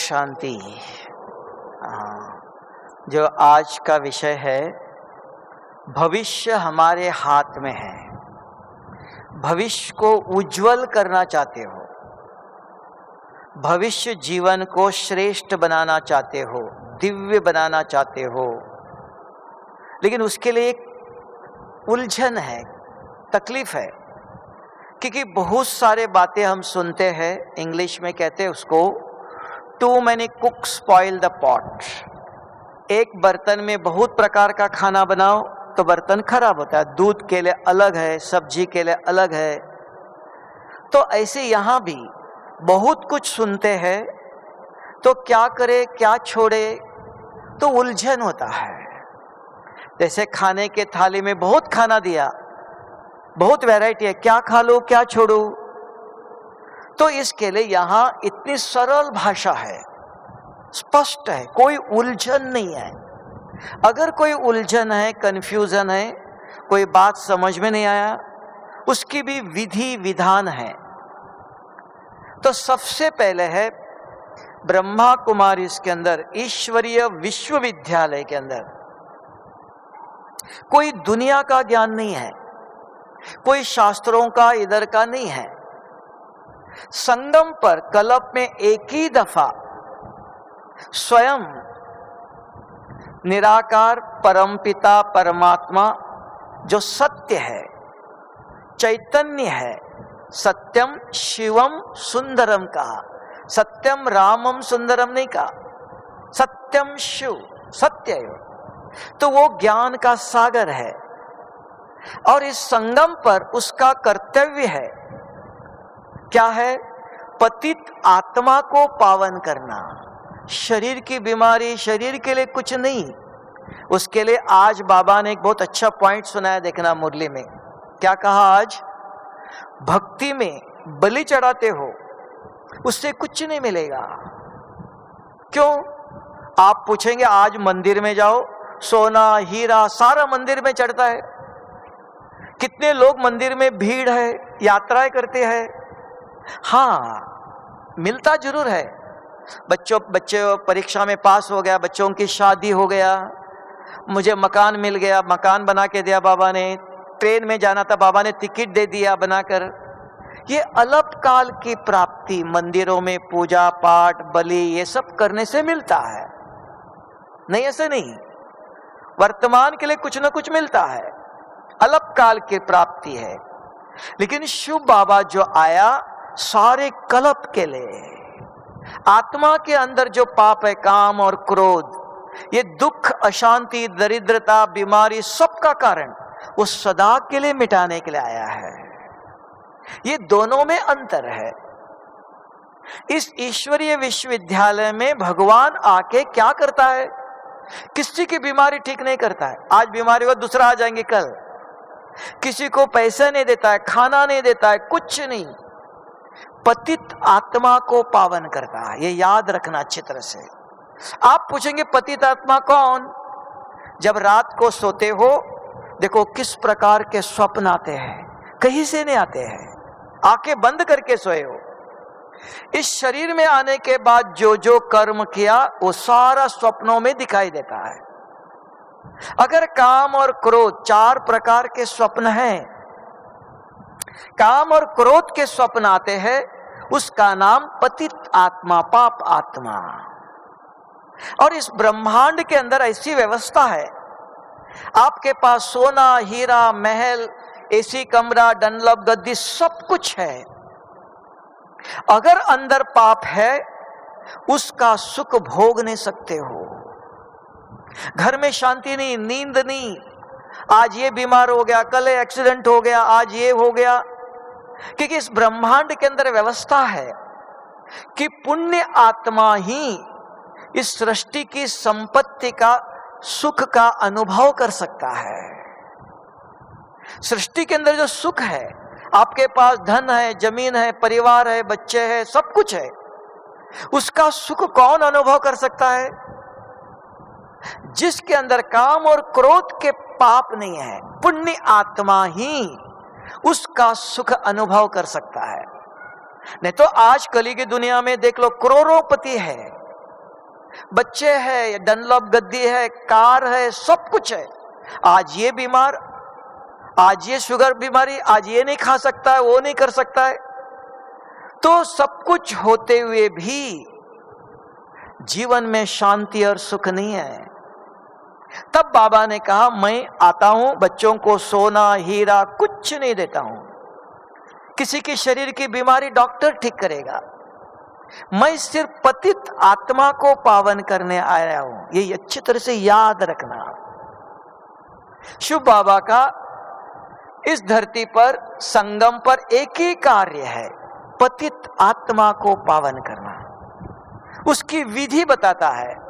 शांति। जो आज का विषय है, भविष्य हमारे हाथ में है। भविष्य को उज्जवल करना चाहते हो, भविष्य जीवन को श्रेष्ठ बनाना चाहते हो, दिव्य बनाना चाहते हो, लेकिन उसके लिए एक उलझन है, तकलीफ है, क्योंकि बहुत सारे बातें हम सुनते हैं। इंग्लिश में कहते हैं उसको too many cook spoil the pot. एक बर्तन में बहुत प्रकार का खाना बनाओ तो बर्तन खराब होता है। दूध के लिए अलग है, सब्जी के लिए अलग है। तो ऐसे यहाँ भी बहुत कुछ सुनते हैं, तो क्या करे क्या छोड़े, तो उलझन होता है। जैसे खाने के थाली में बहुत खाना दिया, बहुत वैरायटी है, क्या खा लो क्या छोड़ू। तो इसके लिए यहाँ इतनी सरल भाषा है, स्पष्ट है, कोई उलझन नहीं है। अगर कोई उलझन है, कंफ्यूजन है, कोई बात समझ में नहीं आया, उसकी भी विधि विधान है। तो सबसे पहले है ब्रह्मा कुमारी के अंदर, ईश्वरीय विश्वविद्यालय के अंदर कोई दुनिया का ज्ञान नहीं है, कोई शास्त्रों का इधर का नहीं है। संगम पर कल्प में एक ही दफा स्वयं निराकार परमपिता परमात्मा जो सत्य है, चैतन्य है, सत्यम शिवम सुंदरम कहा। सत्यम रामम सुंदरम नहीं कहा, सत्यम शिव, सत्य है। तो वो ज्ञान का सागर है और इस संगम पर उसका कर्तव्य है, क्या है? पतित आत्मा को पावन करना। शरीर की बीमारी, शरीर के लिए कुछ नहीं। उसके लिए आज बाबा ने एक बहुत अच्छा पॉइंट सुनाया, देखना मुरली में क्या कहा। आज भक्ति में बलि चढ़ाते हो, उससे कुछ नहीं मिलेगा। क्यों? आप पूछेंगे आज मंदिर में जाओ, सोना हीरा सारा मंदिर में चढ़ता है। कितने लोग मंदिर में भीड़ है, यात्राएं करते हैं। हाँ, मिलता जरूर है। बच्चे परीक्षा में पास हो गया, बच्चों की शादी हो गया, मुझे मकान मिल गया, मकान बना के दिया बाबा ने। ट्रेन में जाना था, बाबा ने टिकट दे दिया बनाकर। ये अल्पकाल की प्राप्ति मंदिरों में पूजा पाठ बलि ये सब करने से मिलता है। नहीं, ऐसा नहीं। वर्तमान के लिए कुछ ना कुछ मिलता है, अल्पकाल की प्राप्ति है। लेकिन शिव बाबा जो आया सारे कल्प के लिए, आत्मा के अंदर जो पाप है, काम और क्रोध, ये दुख, अशांति, दरिद्रता, बीमारी, सबका कारण वो सदा के लिए मिटाने के लिए आया है। ये दोनों में अंतर है। इस ईश्वरीय विश्वविद्यालय में भगवान आके क्या करता है? किसी की बीमारी ठीक नहीं करता है। आज बीमारी हो, दूसरा आ जाएंगे कल। किसी को पैसा नहीं देता है, खाना नहीं देता है, कुछ नहीं। पतित आत्मा को पावन करता है, ये याद रखना अच्छी तरह से। आप पूछेंगे पतित आत्मा कौन? जब रात को सोते हो, देखो किस प्रकार के स्वप्न आते हैं, कहीं से नहीं आते हैं। आंखें बंद करके सोए हो। इस शरीर में आने के बाद जो जो कर्म किया वो सारा स्वप्नों में दिखाई देता है। अगर काम और क्रोध, चार प्रकार के स्वप्न हैं, काम और क्रोध के स्वप्न आते हैं, उसका नाम पतित आत्मा, पाप आत्मा। और इस ब्रह्मांड के अंदर ऐसी व्यवस्था है, आपके पास सोना हीरा महल, एसी कमरा, डनलप गद्दी सब कुछ है। अगर अंदर पाप है, उसका सुख भोग नहीं सकते हो। घर में शांति नहीं, नींद नहीं। आज ये बीमार हो गया, कल एक्सीडेंट हो गया, आज ये हो गया। क्योंकि इस ब्रह्मांड के अंदर व्यवस्था है कि पुण्य आत्मा ही इस सृष्टि की संपत्ति का, सुख का अनुभव कर सकता है। सृष्टि के अंदर जो सुख है, आपके पास धन है, जमीन है, परिवार है, बच्चे हैं, सब कुछ है, उसका सुख कौन अनुभव कर सकता है? जिसके अंदर काम और क्रोध के पाप नहीं है, पुण्य आत्मा ही उसका सुख अनुभव कर सकता है। नहीं तो आज कली की दुनिया में देख लो, करोड़ोंपति है, बच्चे हैं, डनलॉप गद्दी है, कार है, सब कुछ है। आज ये बीमार, आज ये शुगर बीमारी, आज ये नहीं खा सकता है, वो नहीं कर सकता है। तो सब कुछ होते हुए भी जीवन में शांति और सुख नहीं है। तब बाबा ने कहा, मैं आता हूं, बच्चों को सोना हीरा कुछ नहीं देता हूं। किसी की शरीर की बीमारी डॉक्टर ठीक करेगा, मैं सिर्फ पतित आत्मा को पावन करने आया हूं। ये अच्छी तरह से याद रखना। शिव बाबा का इस धरती पर, संगम पर एक ही कार्य है, पतित आत्मा को पावन करना। उसकी विधि बताता है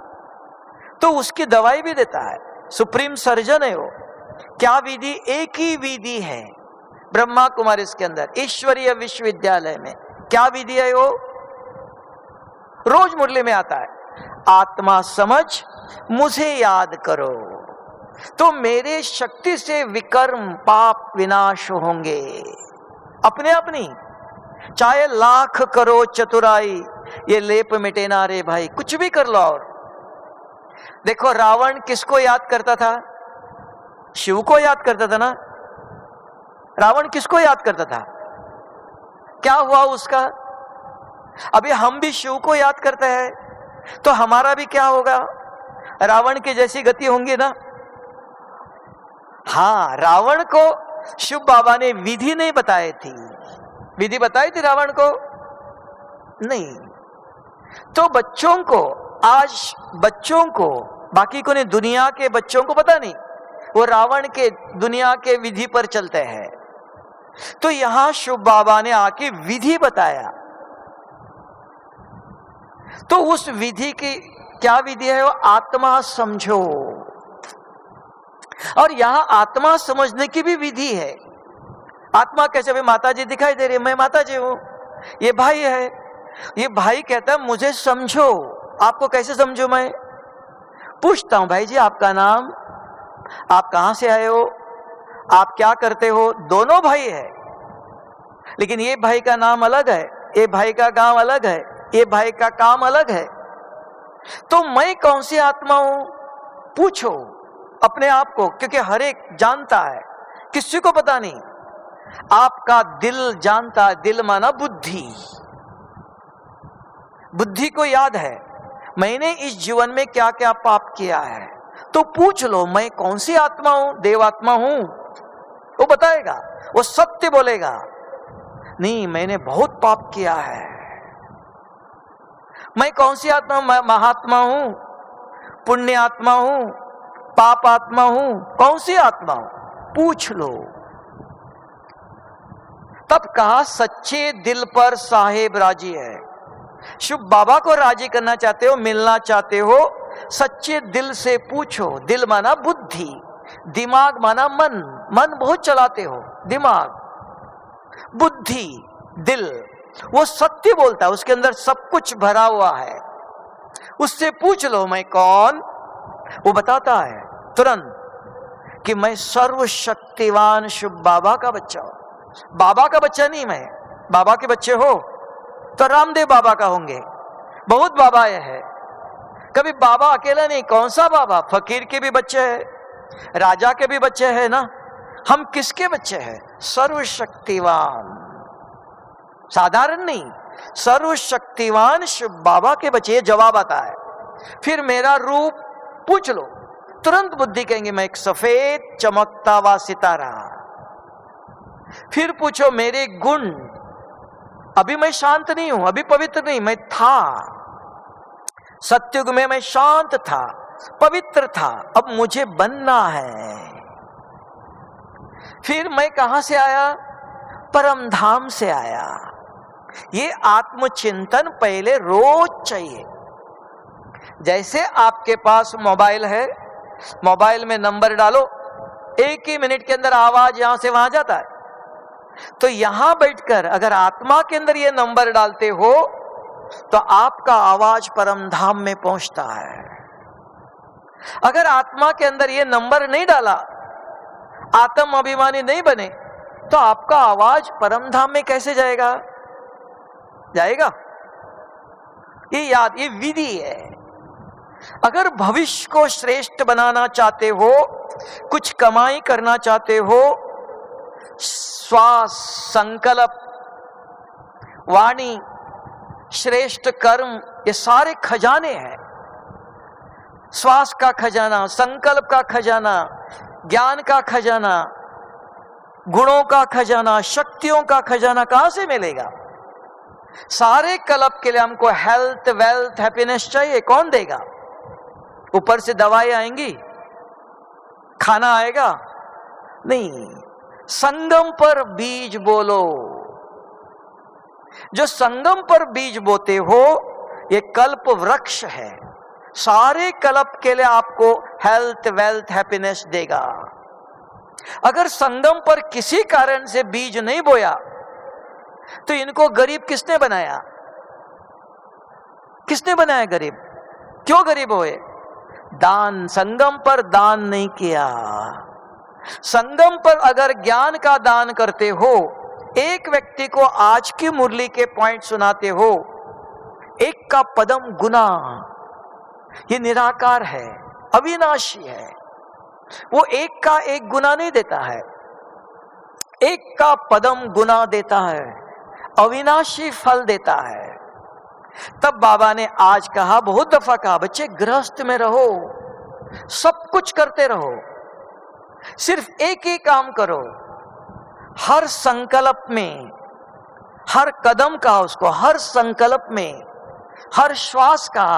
तो उसकी दवाई भी देता है। सुप्रीम सर्जन है वो। क्या विधि? एक ही विधि है ब्रह्मा कुमारी इसके अंदर, ईश्वरीय विश्वविद्यालय में। क्या विधि है वो? रोज मुरली में आता है, आत्मा समझ मुझे याद करो तो मेरे शक्ति से विकर्म पाप विनाश होंगे। अपने अपनी चाहे लाख करो चतुराई, ये लेप मिटे ना रे भाई। कुछ भी कर लो। और देखो, रावण किसको याद करता था? शिव को याद करता था ना। रावण किसको याद करता था? क्या हुआ उसका? अभी हम भी शिव को याद करते हैं तो हमारा भी क्या होगा? रावण की जैसी गति होंगी ना। हाँ, रावण को शिव बाबा ने विधि नहीं बताई थी। विधि बताई थी रावण को? नहीं। तो बच्चों को, आज बच्चों को, बाकी को नहीं, दुनिया के बच्चों को पता नहीं, वो रावण के दुनिया के विधि पर चलते हैं। तो यहां शिव बाबा ने आके विधि बताया। तो उस विधि की क्या विधि है? वो आत्मा समझो। और यहां आत्मा समझने की भी विधि है। आत्मा कैसे? भाई माता जी दिखाई दे रही है, मैं माता जी हूं, ये भाई है, ये भाई कहता है मुझे समझो। आपको कैसे समझो? मैं पूछता हूं, भाई जी आपका नाम, आप कहां से आए हो, आप क्या करते हो? दोनों भाई है, लेकिन ये भाई का नाम अलग है, ये भाई का गांव अलग है, ये भाई का काम अलग है। तो मैं कौन सी आत्मा हूं? पूछो अपने आप को, क्योंकि हर एक जानता है, किसी को पता नहीं। आपका दिल जानता है। दिल माना बुद्धि। बुद्धि को याद है मैंने इस जीवन में क्या क्या पाप किया है। तो पूछ लो, मैं कौन सी आत्मा हूं? देवात्मा हूं? वो बताएगा, वो सत्य बोलेगा। नहीं, मैंने बहुत पाप किया है। मैं कौन सी आत्मा? मैं महात्मा हूं, पुण्य आत्मा हूं, पाप आत्मा हूं? कौन सी आत्मा हूं? पूछ लो। तब कहा, सच्चे दिल पर साहेब राजी है। शिव बाबा को राजी करना चाहते हो, मिलना चाहते हो, सच्चे दिल से पूछो। दिल माना बुद्धि, दिमाग माना मन। मन बहुत चलाते हो, दिमाग, बुद्धि, दिल, वो सत्य बोलता है, उसके अंदर सब कुछ भरा हुआ है। उससे पूछ लो मैं कौन? वो बताता है तुरंत कि मैं सर्वशक्तिवान शिव बाबा का बच्चा हूं। बाबा का बच्चा नहीं मैं। बाबा के बच्चे हो तो रामदेव बाबा का होंगे। बहुत बाबा ये है, कभी बाबा अकेला नहीं। कौन सा बाबा? फकीर के भी बच्चे हैं, राजा के भी बच्चे हैं ना। हम किसके बच्चे हैं? सर्वशक्तिवान, साधारण नहीं, सर्वशक्तिवान शिव बाबा के बच्चे। जवाब आता है। फिर मेरा रूप पूछ लो, तुरंत बुद्धि कहेंगे मैं एक सफेद चमकता हुआ सितारा। फिर पूछो मेरे गुण, अभी मैं शांत नहीं हूं, अभी पवित्र नहीं, मैं था सत्युग में, मैं शांत था, पवित्र था, अब मुझे बनना है। फिर मैं कहां से आया? परम धाम से आया। ये आत्मचिंतन पहले रोज चाहिए। जैसे आपके पास मोबाइल है, मोबाइल में नंबर डालो, एक ही मिनट के अंदर आवाज यहां से वहां जाता है। तो यहां बैठकर अगर आत्मा के अंदर ये नंबर डालते हो तो आपका आवाज परम धाम में पहुंचता है। अगर आत्मा के अंदर ये नंबर नहीं डाला, आत्म अभिमानी नहीं बने, तो आपका आवाज परम धाम में कैसे जाएगा? जाएगा? ये याद, ये विधि है। अगर भविष्य को श्रेष्ठ बनाना चाहते हो, कुछ कमाई करना चाहते हो, श्वास, संकल्प, वाणी, श्रेष्ठ कर्म, ये सारे खजाने हैं। श्वास का खजाना, संकल्प का खजाना, ज्ञान का खजाना, गुणों का खजाना, शक्तियों का खजाना कहां से मिलेगा? सारे कल्प के लिए हमको हेल्थ, वेल्थ, हैप्पीनेस चाहिए। कौन देगा? ऊपर से दवाई आएंगी, खाना आएगा? नहीं। संगम पर बीज बोलो। जो संगम पर बीज बोते हो, ये कल्प वृक्ष है, सारे कल्प के लिए आपको हेल्थ, वेल्थ, हैप्पीनेस देगा। अगर संगम पर किसी कारण से बीज नहीं बोया, तो इनको गरीब किसने बनाया? किसने बनाया गरीब? क्यों गरीब हुए? दान, संगम पर दान नहीं किया। संगम पर अगर ज्ञान का दान करते हो, एक व्यक्ति को आज की मुरली के पॉइंट सुनाते हो, एक का पदम गुना, ये निराकार है, अविनाशी है, वो एक का एक गुना नहीं देता है, एक का पदम गुना देता है, अविनाशी फल देता है। तब बाबा ने आज कहा, बहुत दफा कहा, बच्चे गृहस्थ में रहो, सब कुछ करते रहो, सिर्फ एक ही काम करो, हर संकल्प में, हर कदम का उसको, हर संकल्प में, हर श्वास का,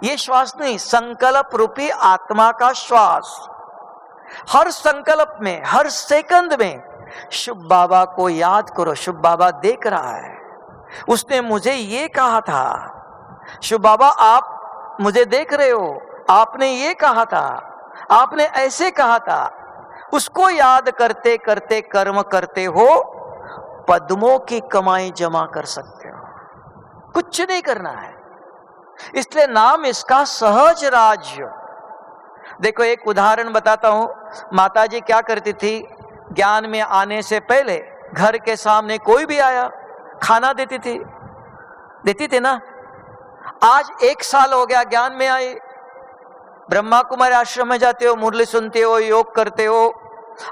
ये श्वास नहीं, संकल्प रूपी आत्मा का श्वास, हर संकल्प में, हर सेकंड में शुभ बाबा को याद करो। शुभ बाबा देख रहा है, उसने मुझे ये कहा था, शुभ बाबा आप मुझे देख रहे हो, आपने ये कहा था, आपने ऐसे कहा था। उसको याद करते करते कर्म करते हो, पद्मों की कमाई जमा कर सकते हो। कुछ नहीं करना है, इसलिए नाम इसका सहज राज्य। देखो एक उदाहरण बताता हूं। माताजी क्या करती थी, ज्ञान में आने से पहले घर के सामने कोई भी आया खाना देती थी ना। आज 1 साल हो गया ज्ञान में आए, ब्रह्मा कुमारी आश्रम में जाते हो, मुरली सुनते हो, योग करते हो,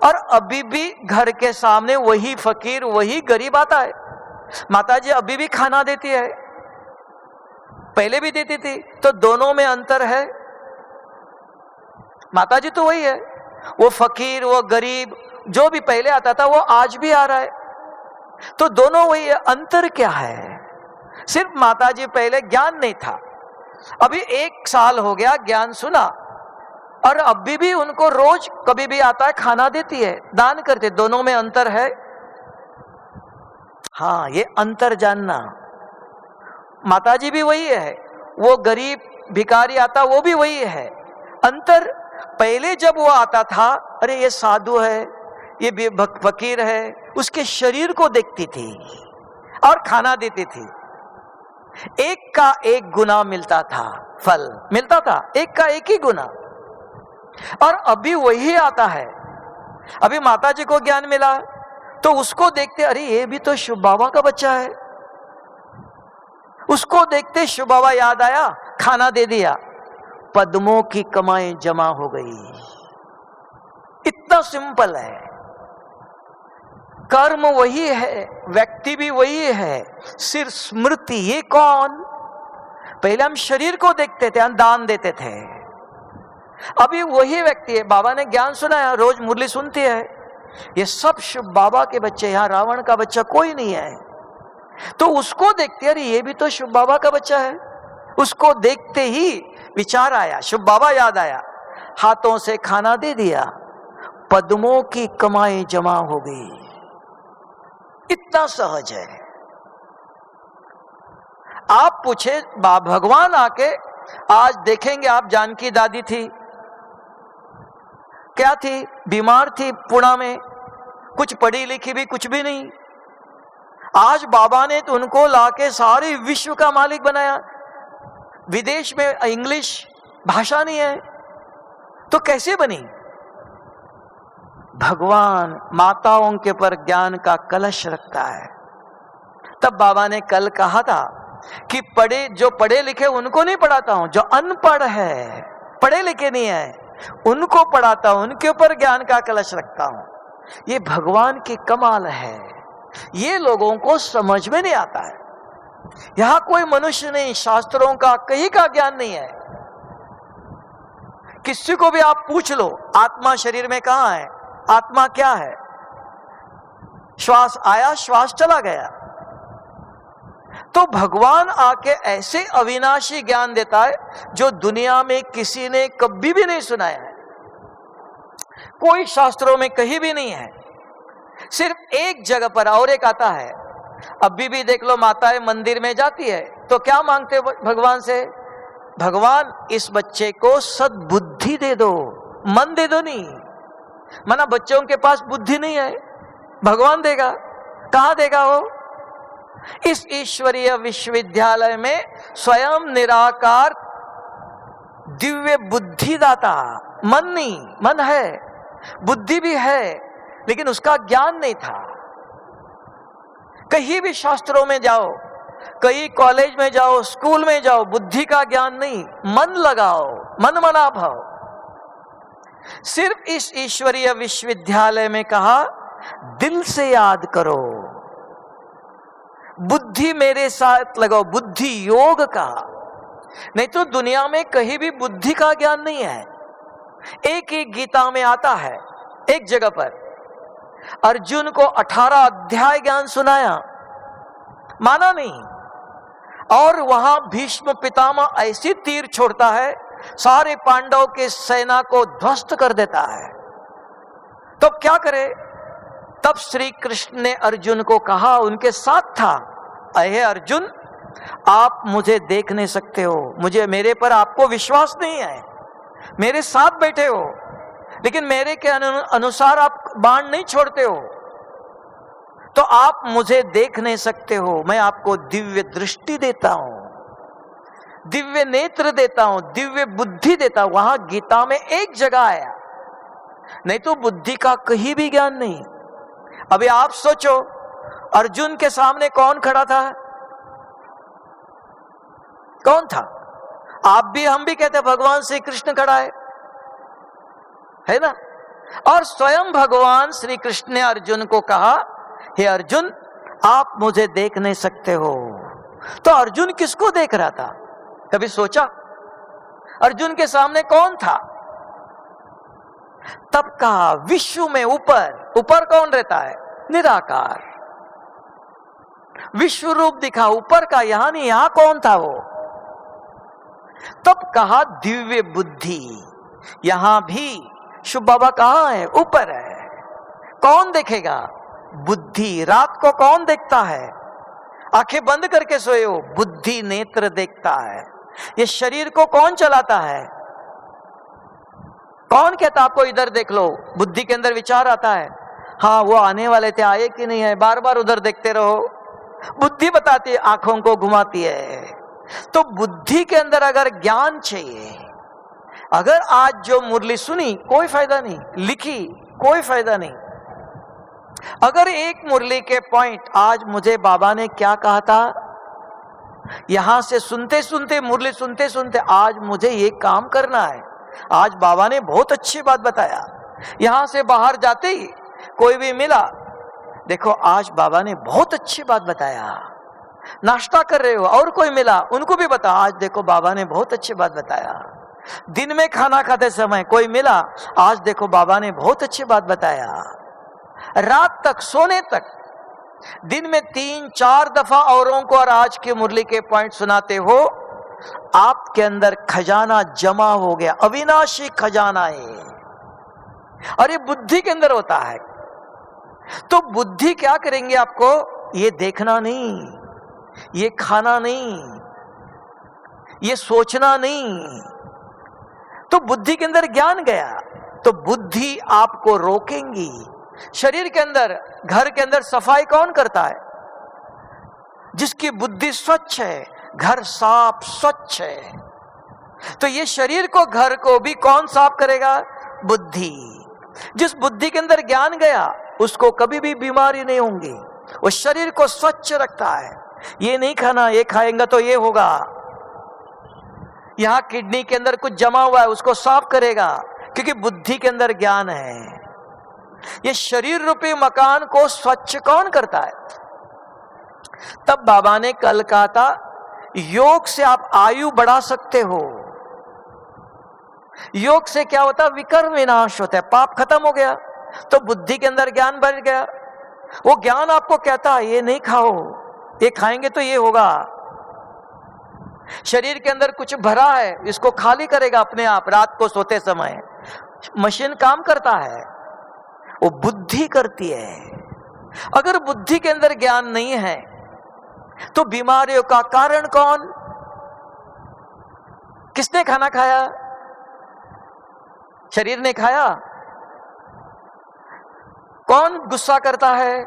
और अभी भी घर के सामने वही फकीर, वही गरीब आता है। माताजी अभी भी खाना देती है, पहले भी देती थी, तो दोनों में अंतर है। माताजी तो वही है, वो फकीर, वो गरीब, जो भी पहले आता था वो आज भी आ रहा है, तो दोनों वही है। अंतर क्या है? सिर्फ माताजी पहले ज्ञान नहीं था, अभी 1 साल हो गया ज्ञान सुना, और अभी भी उनको रोज कभी भी आता है खाना देती है, दान करते। दोनों में अंतर है। हाँ, ये अंतर जानना। माताजी भी वही है, वो गरीब भिखारी आता वो भी वही है। अंतर, पहले जब वो आता था, अरे ये साधु है, ये फकीर है, उसके शरीर को देखती थी और खाना देती थी। एक का एक गुना मिलता था, फल मिलता था, एक का एक ही गुना। और अभी वही आता है। अभी माताजी को ज्ञान मिला तो उसको देखते, अरे ये भी तो शिव बाबा का बच्चा है, उसको देखते शिव बाबा याद आया, खाना दे दिया, पद्मों की कमाई जमा हो गई। इतना सिंपल है। कर्म वही है, व्यक्ति भी वही है, सिर्फ स्मृति। ये कौन? पहले हम शरीर को देखते थे, हम दान देते थे, अभी वही व्यक्ति है। बाबा ने ज्ञान सुनाया, रोज मुरली सुनती है, ये सब शिव बाबा के बच्चे, यहां रावण का बच्चा कोई नहीं है। तो उसको देखते, अरे ये भी तो शिव बाबा का बच्चा है। उसको देखते ही विचार आया, शिव बाबा याद आया, हाथों से खाना दे दिया, पद्मों की कमाई जमा हो गई। इतना सहज है। आप पूछे, भगवान आके आज देखेंगे, आप जानकी दादी थी, क्या थी? बीमार थी पुणे में, कुछ पढ़ी लिखी भी कुछ भी नहीं। आज बाबा ने तो उनको लाके सारे विश्व का मालिक बनाया। विदेश में इंग्लिश भाषा नहीं है तो कैसे बनी? भगवान माताओं के पर ज्ञान का कलश रखता है। तब बाबा ने कल कहा था, कि जो पढ़े लिखे उनको नहीं पढ़ाता हूं, जो अनपढ़ है, पढ़े लिखे नहीं है, उनको पढ़ाता हूं, उनके ऊपर ज्ञान का कलश रखता हूं। ये भगवान की कमाल है, ये लोगों को समझ में नहीं आता है। यहां कोई मनुष्य नहीं, शास्त्रों का कहीं का ज्ञान नहीं है। किसी को भी आप पूछ लो आत्मा शरीर में कहां है, आत्मा क्या है, श्वास आया श्वास चला गया। तो भगवान आके ऐसे अविनाशी ज्ञान देता है जो दुनिया में किसी ने कभी भी नहीं सुनाया है, कोई शास्त्रों में कहीं भी नहीं है। सिर्फ एक जगह पर और एक आता है। अभी भी देख लो, माताएं मंदिर में जाती है तो क्या मांगते हो भगवान से? भगवान इस बच्चे को सद्बुद्धि दे दो, मन दे दो नहीं। माना बच्चों के पास बुद्धि नहीं है, भगवान देगा। कहां देगा वो? इस ईश्वरीय विश्वविद्यालय में स्वयं निराकार दिव्य बुद्धिदाता, मन नहीं, मन है, बुद्धि भी है, लेकिन उसका ज्ञान नहीं था। कहीं भी शास्त्रों में जाओ, कहीं कॉलेज में जाओ, स्कूल में जाओ, बुद्धि का ज्ञान नहीं, मन लगाओ, मन मना भाव। सिर्फ इस ईश्वरीय विश्वविद्यालय में कहा दिल से याद करो, बुद्धि मेरे साथ लगाओ, बुद्धि योग का। नहीं तो दुनिया में कहीं भी बुद्धि का ज्ञान नहीं है। एक ही गीता में आता है, एक जगह पर अर्जुन को 18 अध्याय ज्ञान सुनाया, माना नहीं। और वहां भीष्म पितामह ऐसी तीर छोड़ता है, सारे पांडवों के सेना को ध्वस्त कर देता है। तो क्या करे? तब श्री कृष्ण ने अर्जुन को कहा, उनके साथ था, अहे अर्जुन, आप मुझे देख नहीं सकते हो, मेरे पर आपको विश्वास नहीं है, मेरे साथ बैठे हो, लेकिन मेरे के अनुसार आप बाण नहीं छोड़ते हो, तो आप मुझे देख नहीं सकते हो। मैं आपको दिव्य दृष्टि देता हूं, दिव्य नेत्र देता हूं, दिव्य बुद्धि देता हूं। वहां गीता में एक जगह आया, नहीं तो बुद्धि का कहीं भी ज्ञान नहीं। अभी आप सोचो, अर्जुन के सामने कौन खड़ा था? कौन था? आप भी हम भी कहते भगवान श्री कृष्ण खड़ा है ना? और स्वयं भगवान श्री कृष्ण ने अर्जुन को कहा, हे अर्जुन, आप मुझे देख नहीं सकते हो। तो अर्जुन किसको देख रहा था? कभी सोचा? अर्जुन के सामने कौन था? तब कहा विश्व में ऊपर कौन रहता है? निराकार। विश्व रूप दिखा ऊपर का, यहां नहीं, यहां कौन था वो? तब कहा दिव्य बुद्धि। यहां भी शिव बाबा कहां है? ऊपर है। कौन देखेगा? बुद्धि। रात को कौन देखता है? आंखें बंद करके सोए हो, बुद्धि नेत्र देखता है। ये शरीर को कौन चलाता है? कौन कहता आपको इधर देख लो? बुद्धि के अंदर विचार आता है, हाँ वो आने वाले थे, आए कि नहीं है, बार बार उधर देखते रहो। बुद्धि बताती है, आंखों को घुमाती है। तो बुद्धि के अंदर अगर ज्ञान चाहिए, अगर आज जो मुरली सुनी कोई फायदा नहीं, लिखी कोई फायदा नहीं, अगर एक मुरली के पॉइंट आज मुझे बाबा ने क्या कहा था, यहां से सुनते सुनते, मुरली सुनते सुनते आज मुझे ये काम करना है, आज बाबा ने बहुत अच्छी बात बताया, यहां से बाहर जाते ही कोई भी मिला, देखो आज बाबा ने बहुत अच्छी बात बताया। नाश्ता कर रहे हो और कोई मिला, उनको भी बता, आज देखो बाबा ने बहुत अच्छी बात बताया। दिन में खाना खाते समय कोई मिला, आज देखो बाबा ने बहुत अच्छी बात बताया। रात तक, सोने तक, दिन में 3-4 दफा औरों को और आज के मुरली के पॉइंट सुनाते हो, आपके अंदर खजाना जमा हो गया, अविनाशी खजाना है। और ये बुद्धि के अंदर होता है। तो बुद्धि क्या करेंगे आपको? ये देखना नहीं, ये खाना नहीं, ये सोचना नहीं। तो बुद्धि के अंदर ज्ञान गया, तो बुद्धि आपको रोकेंगी। शरीर के अंदर, घर के अंदर सफाई कौन करता है? जिसकी बुद्धि स्वच्छ है, घर साफ स्वच्छ है। तो ये शरीर को, घर को भी कौन साफ करेगा? बुद्धि। जिस बुद्धि के अंदर ज्ञान गया उसको कभी भी बीमारी नहीं होंगी, वो शरीर को स्वच्छ रखता है। ये नहीं खाना, ये खाएंगे तो ये होगा। यहां किडनी के अंदर कुछ जमा हुआ है, उसको साफ करेगा, क्योंकि बुद्धि के अंदर ज्ञान है। ये शरीर रूपी मकान को स्वच्छ कौन करता है? तब बाबा ने कल कहा था, योग से आप आयु बढ़ा सकते हो। योग से क्या होता है? विकर्म विनाश होता है, पाप खत्म हो गया, तो बुद्धि के अंदर ज्ञान बढ़ गया। वो ज्ञान आपको कहता है ये नहीं खाओ, ये खाएंगे तो ये होगा। शरीर के अंदर कुछ भरा है, इसको खाली करेगा अपने आप। रात को सोते समय मशीन काम करता है, वो बुद्धि करती है। अगर बुद्धि के अंदर ज्ञान नहीं है तो बीमारियों का कारण कौन? किसने खाना खाया? शरीर ने खाया। कौन गुस्सा करता है?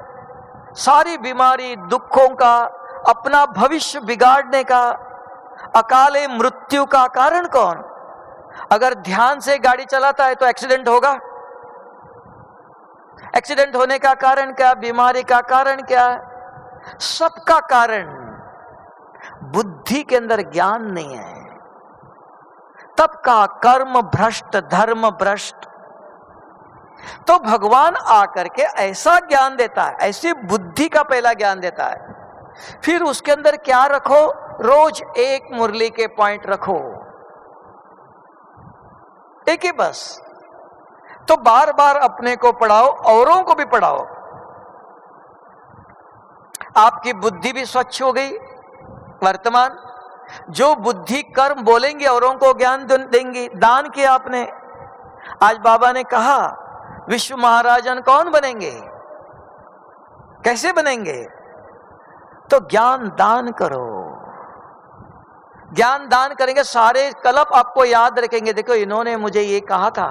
सारी बीमारी दुखों का, अपना भविष्य बिगाड़ने का, अकाले मृत्यु का कारण कौन? अगर ध्यान से गाड़ी चलाता है तो एक्सीडेंट होगा। एक्सीडेंट होने का कारण क्या? बीमारी का कारण क्या? सबका कारण बुद्धि के अंदर ज्ञान नहीं है। तब का कर्म भ्रष्ट, धर्म भ्रष्ट। तो भगवान आकर के ऐसा ज्ञान देता है, ऐसी बुद्धि का पहला ज्ञान देता है। फिर उसके अंदर क्या रखो? रोज एक मुरली के पॉइंट रखो, एक ही बस। तो बार बार अपने को पढ़ाओ, औरों को भी पढ़ाओ। आपकी बुद्धि भी स्वच्छ हो गई। वर्तमान जो बुद्धि कर्म बोलेंगे औरों को ज्ञान देंगी। दान किया आपने, आज बाबा ने कहा विश्व महाराजन कौन बनेंगे, कैसे बनेंगे? तो ज्ञान दान करो। ज्ञान दान करेंगे, सारे कल्प आपको याद रखेंगे। देखो इन्होंने मुझे ये कहा था,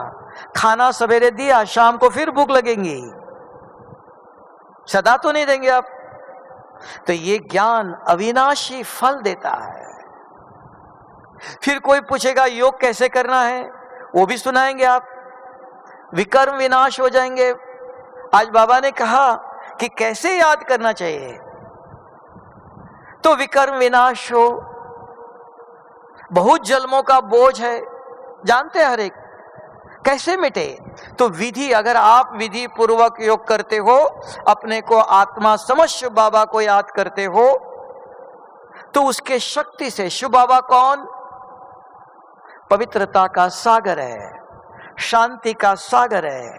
खाना सवेरे दिया, शाम को फिर भूख लगेंगी, सदा तो नहीं देंगे आप। तो ये ज्ञान अविनाशी फल देता है। फिर कोई पूछेगा योग कैसे करना है, वो भी सुनाएंगे आप। विकर्म विनाश हो जाएंगे। आज बाबा ने कहा कि कैसे याद करना चाहिए तो विकर्म विनाश हो। बहुत जन्मों का बोझ है, जानते हैं हर एक, कैसे मिटे? तो विधि, अगर आप विधि पूर्वक योग करते हो, अपने को आत्मा समझ शिव बाबा को याद करते हो, तो उसके शक्ति से, शिव बाबा कौन? पवित्रता का सागर है, शांति का सागर है,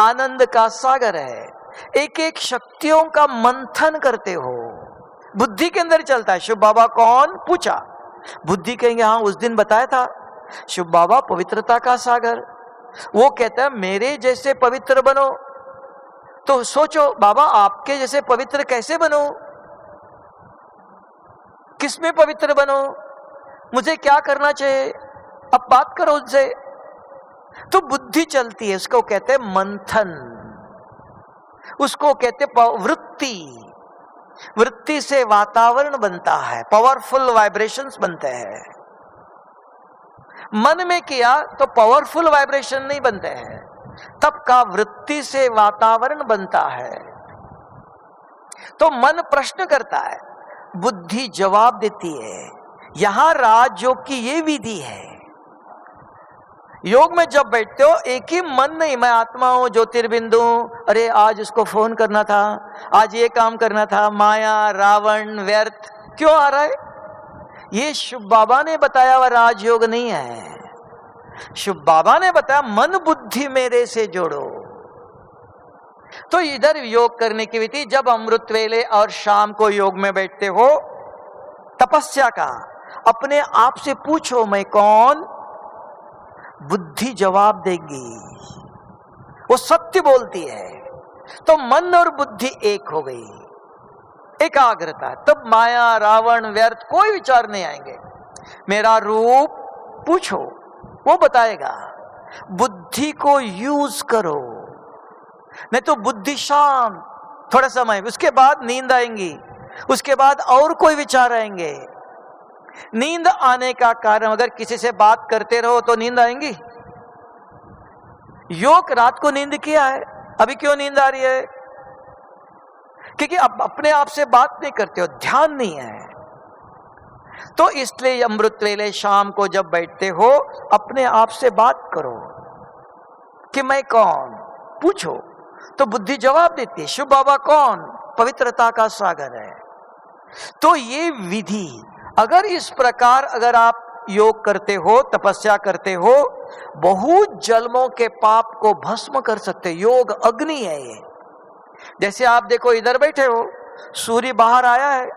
आनंद का सागर है। एक एक शक्तियों का मंथन करते हो, बुद्धि के अंदर चलता है। शिव बाबा कौन? पूछा, बुद्धि कहेंगे हाँ उस दिन बताया था। शिव बाबा पवित्रता का सागर, वो कहता है मेरे जैसे पवित्र बनो। तो सोचो बाबा आपके जैसे पवित्र कैसे बनो? किसमें पवित्र बनो? मुझे क्या करना चाहिए? अब बात करो उनसे। तो बुद्धि चलती है, उसको कहते हैं मंथन, उसको कहते वृत्ति। वृत्ति से वातावरण बनता है, पावरफुल वाइब्रेशंस बनते हैं। मन में किया तो पावरफुल वाइब्रेशन नहीं बनते हैं, तब का वृत्ति से वातावरण बनता है। तो मन प्रश्न करता है, बुद्धि जवाब देती है। यहां राजयोग की ये विधि है। योग में जब बैठते हो एक ही मन नहीं, मैं आत्मा हूं, ज्योतिर्बिंदु, अरे आज उसको फोन करना था, आज ये काम करना था, माया रावण व्यर्थ क्यों आ रहा है? ये शिव बाबा ने बताया हुआ राजयोग नहीं है। शिव बाबा ने बताया मन बुद्धि मेरे से जोड़ो। तो इधर योग करने की विधि, जब अमृत वेले और शाम को योग में बैठते हो, तपस्या का, अपने आप से पूछो मैं कौन? बुद्धि जवाब देगी, वो सत्य बोलती है। तो मन और बुद्धि एक हो गई, एकाग्रता। तब माया रावण व्यर्थ कोई विचार नहीं आएंगे। मेरा रूप पूछो, वो बताएगा। बुद्धि को यूज करो, नहीं तो बुद्धि शांत थोड़ा समय, उसके बाद नींद आएंगी, उसके बाद और कोई विचार आएंगे। नींद आने का कारण, अगर किसी से बात करते रहो तो नींद आएंगी। योग रात को नींद किया है, अभी क्यों नींद आ रही है? क्योंकि अब अपने आप से बात नहीं करते हो, ध्यान नहीं है। तो इसलिए अमृत वेले शाम को जब बैठते हो अपने आप से बात करो कि मैं कौन, पूछो तो बुद्धि जवाब देती है। शिव बाबा कौन? पवित्रता का सागर है। तो ये विधि अगर इस प्रकार अगर आप योग करते हो, तपस्या करते हो, बहुत जन्मों के पाप को भस्म कर सकते। योग अग्नि है ये। जैसे आप देखो इधर बैठे हो, सूर्य बाहर आया है,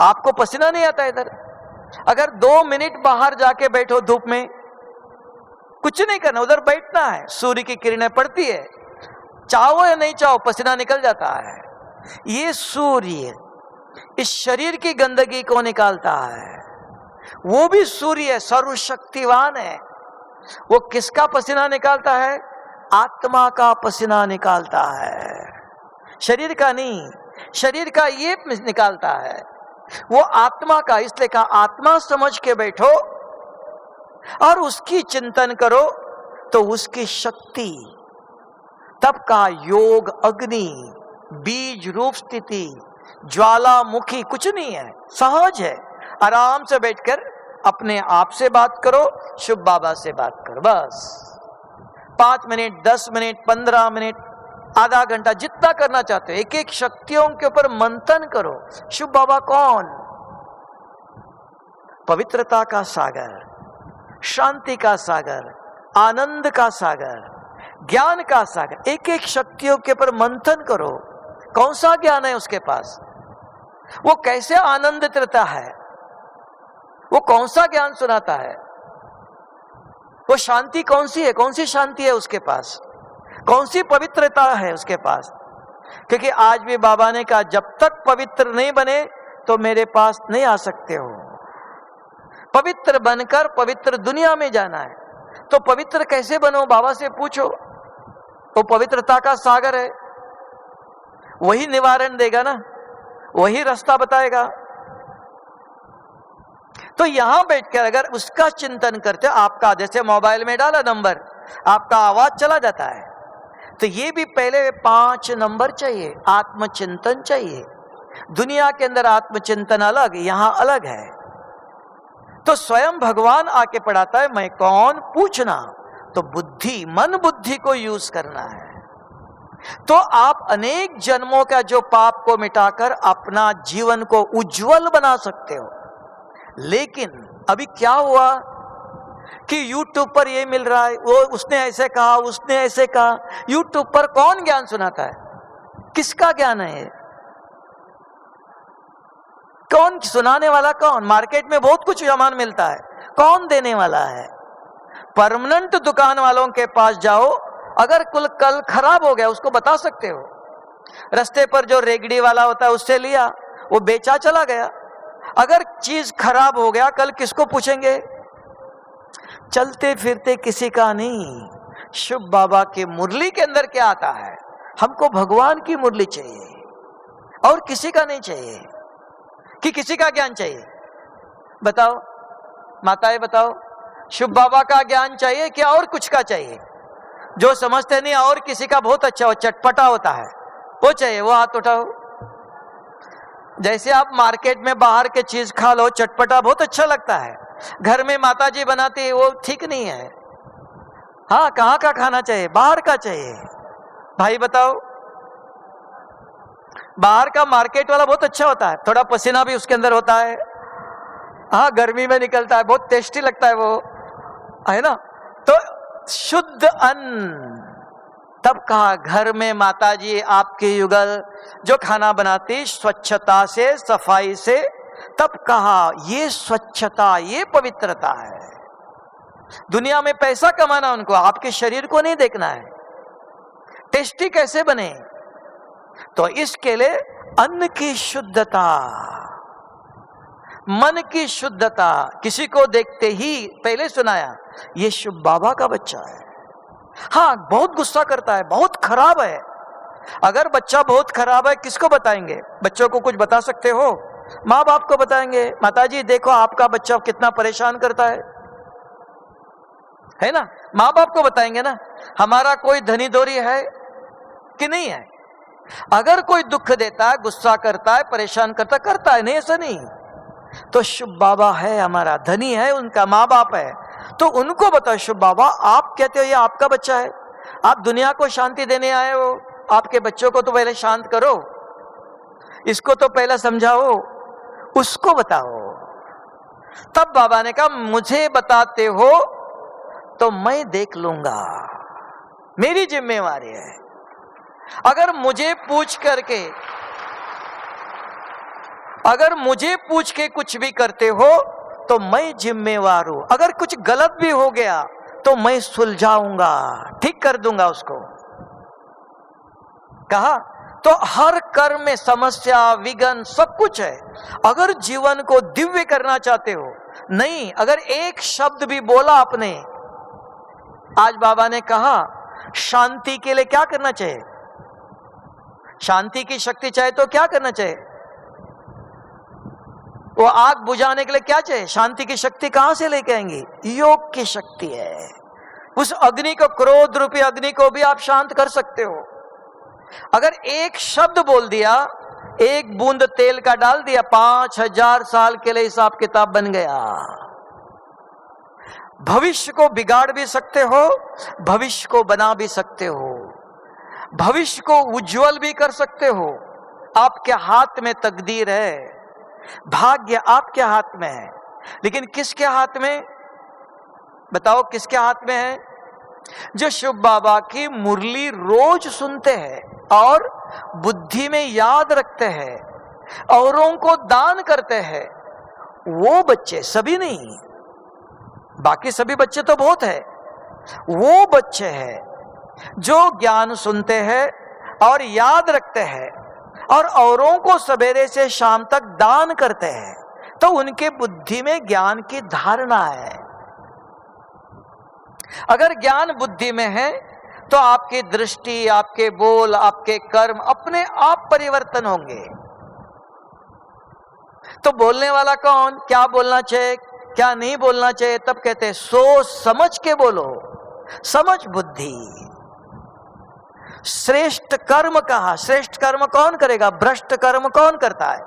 आपको पसीना नहीं आता इधर। अगर 2 मिनट बाहर जाके बैठो धूप में, कुछ नहीं करना, उधर बैठना है, सूर्य की किरणें पड़ती है, चाहो या नहीं चाहो पसीना निकल जाता है। ये सूर्य इस शरीर की गंदगी को निकालता है। वो भी सूर्य है, सर्वशक्तिवान है। वो किसका पसीना निकालता है? आत्मा का पसीना निकालता है, शरीर का नहीं। शरीर का ये निकालता है, वो आत्मा का। इसलिए कहा आत्मा समझ के बैठो और उसकी चिंतन करो तो उसकी शक्ति। तब का योग अग्नि, बीज रूप स्थिति, ज्वालामुखी कुछ नहीं है, सहज है। आराम से बैठकर अपने आप से बात करो, शिव बाबा से बात करो। बस 5 मिनट, 10 मिनट, 15 मिनट, आधा घंटा, जितना करना चाहते हो। एक एक शक्तियों के ऊपर मंथन करो। शिव बाबा कौन? पवित्रता का सागर, शांति का सागर, आनंद का सागर, ज्ञान का सागर। एक एक शक्तियों के ऊपर मंथन करो। कौन सा ज्ञान है उसके पास? वो कैसे आनंदित रहता है? वो कौन सा ज्ञान सुनाता है? वो शांति कौन सी है? कौन सी शांति है उसके पास? कौन सी पवित्रता है उसके पास? क्योंकि आज भी बाबा ने कहा जब तक पवित्र नहीं बने तो मेरे पास नहीं आ सकते हो। पवित्र बनकर पवित्र दुनिया में जाना है। तो पवित्र कैसे बनो? बाबा से पूछो। तो पवित्रता का सागर है, वही निवारण देगा ना, वही रास्ता बताएगा। तो यहां बैठकर अगर उसका चिंतन करते हो, आपका जैसे मोबाइल में डाला नंबर, आपका आवाज चला जाता है। तो ये भी पहले 5 नंबर चाहिए, आत्मचिंतन चाहिए। दुनिया के अंदर आत्मचिंतन अलग, यहां अलग है। तो स्वयं भगवान आके पढ़ाता है मैं कौन, पूछना। तो बुद्धि, मन बुद्धि को यूज करना है। तो आप अनेक जन्मों का जो पाप को मिटाकर अपना जीवन को उज्जवल बना सकते हो। लेकिन अभी क्या हुआ कि YouTube पर ये मिल रहा है, वो उसने ऐसे कहा, उसने ऐसे कहा। YouTube पर कौन ज्ञान सुनाता है? किसका ज्ञान है? कौन सुनाने वाला? कौन? मार्केट में बहुत कुछ सामान मिलता है, कौन देने वाला है? परमानेंट दुकान वालों के पास जाओ, अगर कल खराब हो गया उसको बता सकते हो। रास्ते पर जो रेगड़ी वाला होता है उससे लिया, वो बेचा चला गया। अगर चीज खराब हो गया कल किसको पूछेंगे? चलते फिरते किसी का नहीं। शिव बाबा की मुरली के अंदर क्या आता है? हमको भगवान की मुरली चाहिए और किसी का नहीं चाहिए। कि किसी का ज्ञान चाहिए? बताओ माताएं, बताओ। शिव बाबा का ज्ञान चाहिए क्या और कुछ का चाहिए? जो समझते नहीं और किसी का बहुत अच्छा हो, चटपटा होता है, वो चाहिए, वो हाथ उठाओ। जैसे आप मार्केट में बाहर के चीज खा लो, चटपटा बहुत अच्छा लगता है, घर में माताजी बनाती है वो ठीक नहीं है। हाँ, कहाँ का खाना चाहिए? बाहर का चाहिए। भाई बताओ, बाहर का मार्केट वाला बहुत अच्छा होता है, थोड़ा पसीना भी उसके अंदर होता है, हाँ गर्मी में निकलता है, बहुत टेस्टी लगता है वो, है ना। तो शुद्ध अन्न, तब कहा घर में माताजी आपके युगल जो खाना बनाती स्वच्छता से, सफाई से, तब कहा ये स्वच्छता, ये पवित्रता है। दुनिया में पैसा कमाना उनको, आपके शरीर को नहीं देखना है टेस्टी कैसे बने। तो इसके लिए अन्न की शुद्धता, मन की शुद्धता। किसी को देखते ही पहले सुनाया ये शिव बाबा का बच्चा है। हाँ, बहुत गुस्सा करता है, बहुत खराब है। अगर बच्चा बहुत खराब है किसको बताएंगे? बच्चों को कुछ बता सकते हो? माँ बाप को बताएंगे, माताजी देखो आपका बच्चा कितना परेशान करता है ना। माँ बाप को बताएंगे ना। हमारा कोई धनी दोरी है कि नहीं है? अगर कोई दुख देता है, गुस्सा करता है, परेशान करता है, नहीं ऐसा नहीं। तो शुभ बाबा है, हमारा धनी है, उनका माँ बाप है, तो उनको बताओ शुभ बाबा आप कहते हो ये आपका बच्चा है, आप दुनिया को शांति देने आए हो, आपके बच्चों को तो पहले शांत करो, इसको तो पहले समझाओ, उसको बताओ। तब बाबा ने कहा मुझे बताते हो तो मैं देख लूंगा, मेरी जिम्मेवारी है। अगर मुझे पूछ के कुछ भी करते हो तो मैं जिम्मेवार हूं। अगर कुछ गलत भी हो गया तो मैं सुलझाऊंगा, ठीक कर दूंगा उसको। कहा तो हर कर्म में समस्या, विघ्न सब कुछ है। अगर जीवन को दिव्य करना चाहते हो, नहीं अगर एक शब्द भी बोला आपने, आज बाबा ने कहा शांति के लिए क्या करना चाहिए, शांति की शक्ति चाहे तो क्या करना चाहिए, वो आग बुझाने के लिए क्या चाहिए, शांति की शक्ति कहां से लेके आएंगे, योग की शक्ति है। उस अग्नि को, क्रोध रूपी अग्नि को भी आप शांत कर सकते हो। अगर एक शब्द बोल दिया, एक बूंद तेल का डाल दिया, 5000 साल के लिए हिसाब किताब बन गया। भविष्य को बिगाड़ भी सकते हो, भविष्य को बना भी सकते हो, भविष्य को उज्जवल भी कर सकते हो। आपके हाथ में तकदीर है, भाग्य आपके हाथ में है, लेकिन किसके हाथ में बताओ, किसके हाथ में है? जो शिव बाबा की मुरली रोज सुनते हैं और बुद्धि में याद रखते हैं, औरों को दान करते हैं, वो बच्चे, सभी नहीं, बाकी सभी बच्चे तो बहुत है, वो बच्चे हैं जो ज्ञान सुनते हैं और याद रखते हैं और औरों को सवेरे से शाम तक दान करते हैं, तो उनके बुद्धि में ज्ञान की धारणा है। अगर ज्ञान बुद्धि में है तो आपकी दृष्टि, आपके बोल, आपके कर्म अपने आप परिवर्तन होंगे। तो बोलने वाला कौन, क्या बोलना चाहिए, क्या नहीं बोलना चाहिए, तब कहते हैं सोच समझ के बोलो, समझ बुद्धि। श्रेष्ठ कर्म कहा, श्रेष्ठ कर्म कौन करेगा, भ्रष्ट कर्म कौन करता है?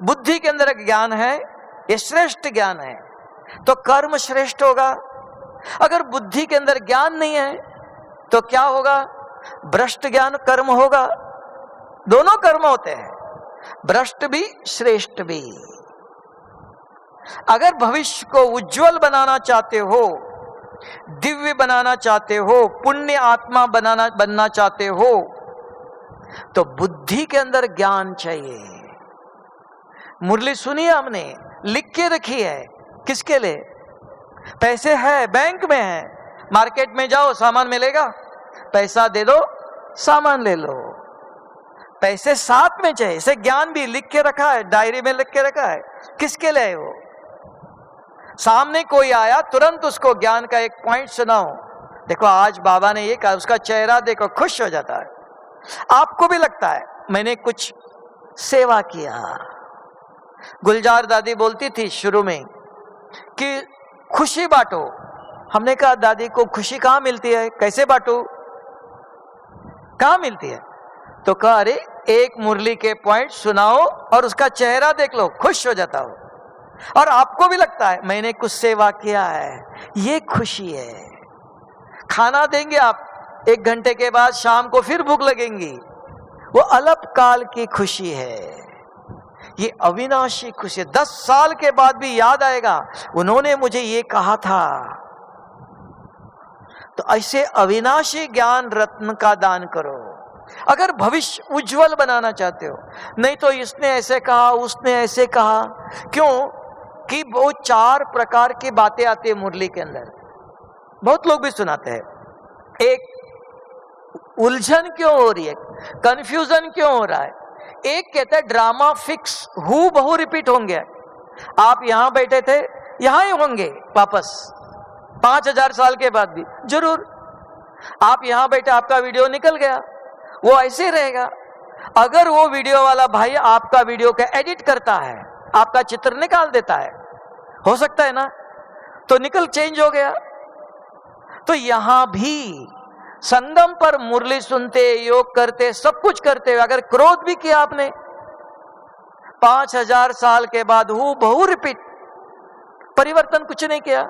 बुद्धि के अंदर ज्ञान है, ये श्रेष्ठ ज्ञान है, तो कर्म श्रेष्ठ होगा। अगर बुद्धि के अंदर ज्ञान नहीं है तो क्या होगा, भ्रष्ट ज्ञान कर्म होगा। दोनों कर्म होते हैं, भ्रष्ट भी श्रेष्ठ भी। अगर भविष्य को उज्जवल बनाना चाहते हो, दिव्य बनाना चाहते हो, पुण्य आत्मा बनना चाहते हो, तो बुद्धि के अंदर ज्ञान चाहिए। मुरली सुनी हमने, लिख के रखी है, किसके लिए? पैसे है, बैंक में है, मार्केट में जाओ सामान मिलेगा, पैसा दे दो सामान ले लो। पैसे साथ में चाहिए, इसे ज्ञान भी लिख के रखा है, डायरी में लिख के रखा है, किसके लिए है वो? सामने कोई आया, तुरंत उसको ज्ञान का एक पॉइंट सुनाओ, देखो आज बाबा ने ये कहा, उसका चेहरा देखो खुश हो जाता है। आपको भी लगता है मैंने कुछ सेवा किया। गुलजार दादी बोलती थी शुरू में कि खुशी बांटो। हमने कहा दादी को खुशी कहाँ मिलती है, कैसे बांटू, कहाँ मिलती है? तो कहा अरे एक मुरली के पॉइंट सुनाओ और उसका चेहरा देख लो, खुश हो जाता हो, और आपको भी लगता है मैंने कुछ सेवा किया है, ये खुशी है। खाना देंगे आप, 1 घंटे के बाद शाम को फिर भूख लगेंगी, वो अल्पकाल की खुशी है, ये अविनाशी खुशी है। 10 साल के बाद भी याद आएगा उन्होंने मुझे ये कहा था। तो ऐसे अविनाशी ज्ञान रत्न का दान करो अगर भविष्य उज्जवल बनाना चाहते हो। नहीं तो इसने ऐसे कहा, उसने ऐसे कहा, क्यों कि वो 4 प्रकार की बातें आती है मुरली के अंदर, बहुत लोग भी सुनाते हैं। एक उलझन क्यों हो रही है, कंफ्यूजन क्यों हो रहा है? एक कहता है ड्रामा फिक्स, हू बहु रिपीट होंगे। आप यहां बैठे थे, यहां ही होंगे वापस 5000 साल के बाद भी जरूर। आप यहां बैठे, आपका वीडियो निकल गया, वो ऐसे रहेगा। अगर वो वीडियो वाला भाई आपका वीडियो का एडिट करता है, आपका चित्र निकाल देता है, हो सकता है ना, तो निकल चेंज हो गया। तो यहां भी संगम पर मुरली सुनते, योग करते, सब कुछ करते, अगर क्रोध भी किया आपने 5000 साल के बाद हूं बहु रिपीट, परिवर्तन कुछ नहीं किया।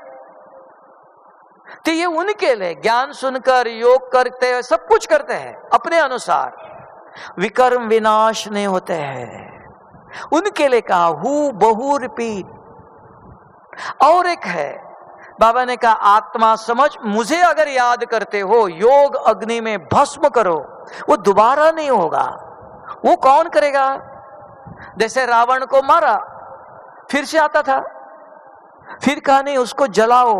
तो ये उनके लिए ज्ञान सुनकर योग करते हैं, सब कुछ करते हैं अपने अनुसार, विकर्म विनाश नहीं होते हैं, उनके लिए कहा हु बहु रिपीट। और एक है, बाबा ने कहा आत्मा समझ, मुझे अगर याद करते हो, योग अग्नि में भस्म करो, वो दोबारा नहीं होगा। वो कौन करेगा? जैसे रावण को मारा, फिर से आता था, फिर कहा नहीं उसको जलाओ,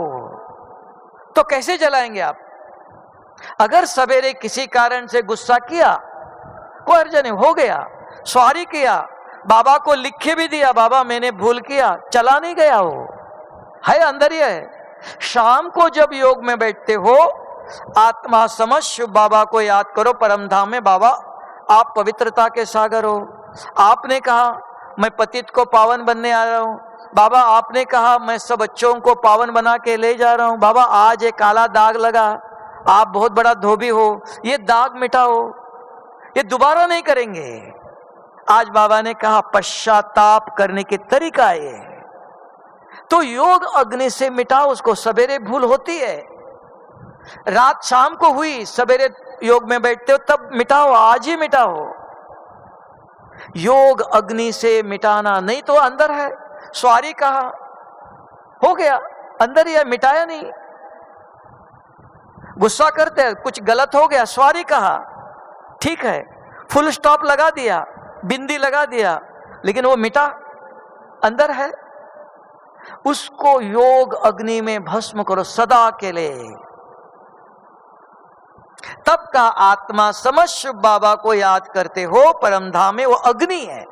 तो कैसे जलाएंगे आप? अगर सवेरे किसी कारण से गुस्सा किया, कोई अर्जन हो गया, सॉरी किया, बाबा को लिख के भी दिया, बाबा मैंने भूल किया, चला नहीं गया, वो है अंदर ही है। शाम को जब योग में बैठते हो, आत्मा समझ शिव बाबा को याद करो, परम धाम में बाबा आप पवित्रता के सागर हो। आपने कहा मैं पतित को पावन बनने आ रहा हूं, बाबा आपने कहा मैं सब बच्चों को पावन बना के ले जा रहा हूं, बाबा आज एक काला दाग लगा, आप बहुत बड़ा धोबी हो, ये दाग मिटाओ, ये दोबारा नहीं करेंगे। आज बाबा ने कहा पश्चाताप करने के तरीका ये, तो योग अग्नि से मिटाओ उसको। सवेरे भूल होती है, रात शाम को हुई, सवेरे योग में बैठते हो तब मिटाओ, आज ही मिटाओ। योग अग्नि से मिटाना, नहीं तो अंदर है, सॉरी कहा हो गया, अंदर ही है, मिटाया नहीं। गुस्सा करते हैं, कुछ गलत हो गया, सॉरी कहा, ठीक है, फुल स्टॉप लगा दिया, बिंदी लगा दिया, लेकिन वो मिटा, अंदर है। उसको योग अग्नि में भस्म करो सदा के लिए। तब का आत्मा समझ शिव बाबा को याद करते हो, परम धाम में वो अग्नि है,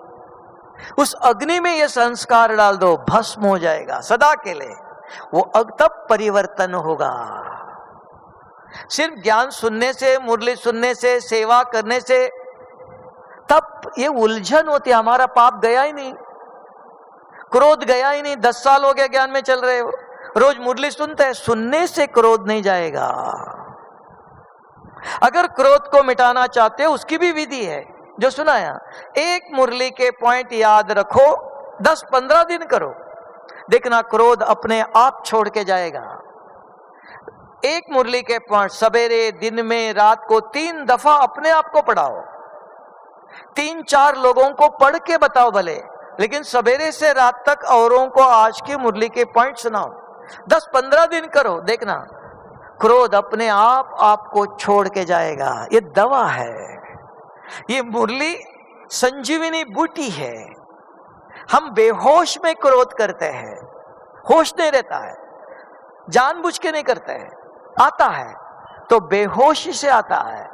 उस अग्नि में ये संस्कार डाल दो, भस्म हो जाएगा सदा के लिए। वो तब परिवर्तन होगा। सिर्फ ज्ञान सुनने से, मुरली सुनने से, सेवा करने से तब ये उलझन होती है, हमारा पाप गया ही नहीं, क्रोध गया ही नहीं। 10 साल हो गया ज्ञान में चल रहे हो, रोज मुरली सुनते हैं, सुनने से क्रोध नहीं जाएगा। अगर क्रोध को मिटाना चाहते हो, उसकी भी विधि है जो सुनाया। एक मुरली के पॉइंट याद रखो, 10-15 दिन करो, देखना क्रोध अपने आप छोड़ के जाएगा। एक मुरली के पॉइंट सवेरे, दिन में, रात को 3 दफा अपने आप को पढ़ाओ, 3-4 लोगों को पढ़ के बताओ भले, लेकिन सवेरे से रात तक औरों को आज की मुरली के पॉइंट सुनाओ। 10-15 दिन करो, देखना क्रोध अपने आप आपको छोड़ के जाएगा। ये दवा है, ये मुरली संजीवनी बूटी है। हम बेहोश में क्रोध करते हैं, होश नहीं रहता है, जानबूझ के नहीं करते हैं, आता है तो बेहोशी से आता है।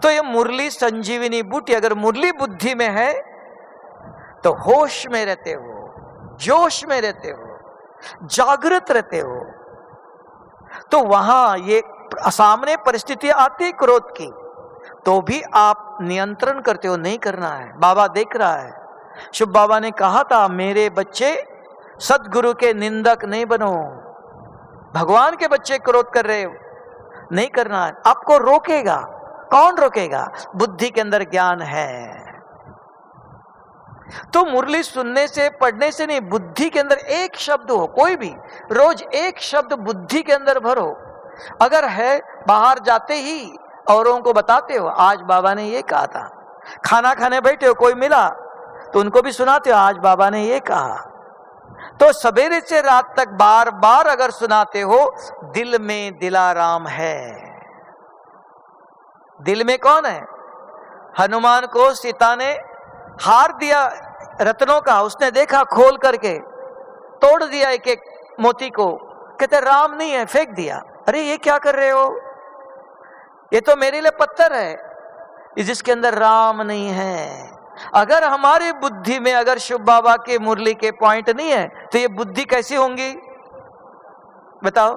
तो ये मुरली संजीवनी बूटी, अगर मुरली बुद्धि में है तो होश में रहते हो, जोश में रहते हो, जागृत रहते हो। तो वहां ये सामने परिस्थितियां आती क्रोध की, तो भी आप नियंत्रण करते हो, नहीं करना है, बाबा देख रहा है। शिव बाबा ने कहा था मेरे बच्चे सदगुरु के निंदक नहीं बनो। भगवान के बच्चे क्रोध कर रहे हो, नहीं करना है, आपको रोकेगा। कौन रोकेगा? बुद्धि के अंदर ज्ञान है। तो मुरली सुनने से, पढ़ने से नहीं, बुद्धि के अंदर एक शब्द हो, कोई भी रोज एक शब्द बुद्धि के अंदर भरो। अगर है, बाहर जाते ही औरों को बताते हो आज बाबा ने ये कहा था। खाना खाने बैठे हो, कोई मिला तो उनको भी सुनाते हो आज बाबा ने ये कहा। तो सवेरे से रात तक बार बार अगर सुनाते हो, दिल में दिलाराम है। दिल में कौन है? हनुमान को सीता ने हार दिया रत्नों का, उसने देखा खोल करके, तोड़ दिया एक एक मोती को, कहते राम नहीं है, फेंक दिया। अरे ये क्या कर रहे हो, ये तो मेरे लिए पत्थर है, जिसके अंदर राम नहीं है। अगर हमारी बुद्धि में अगर शिव बाबा के मुरली के पॉइंट नहीं है तो ये बुद्धि कैसी होंगी बताओ?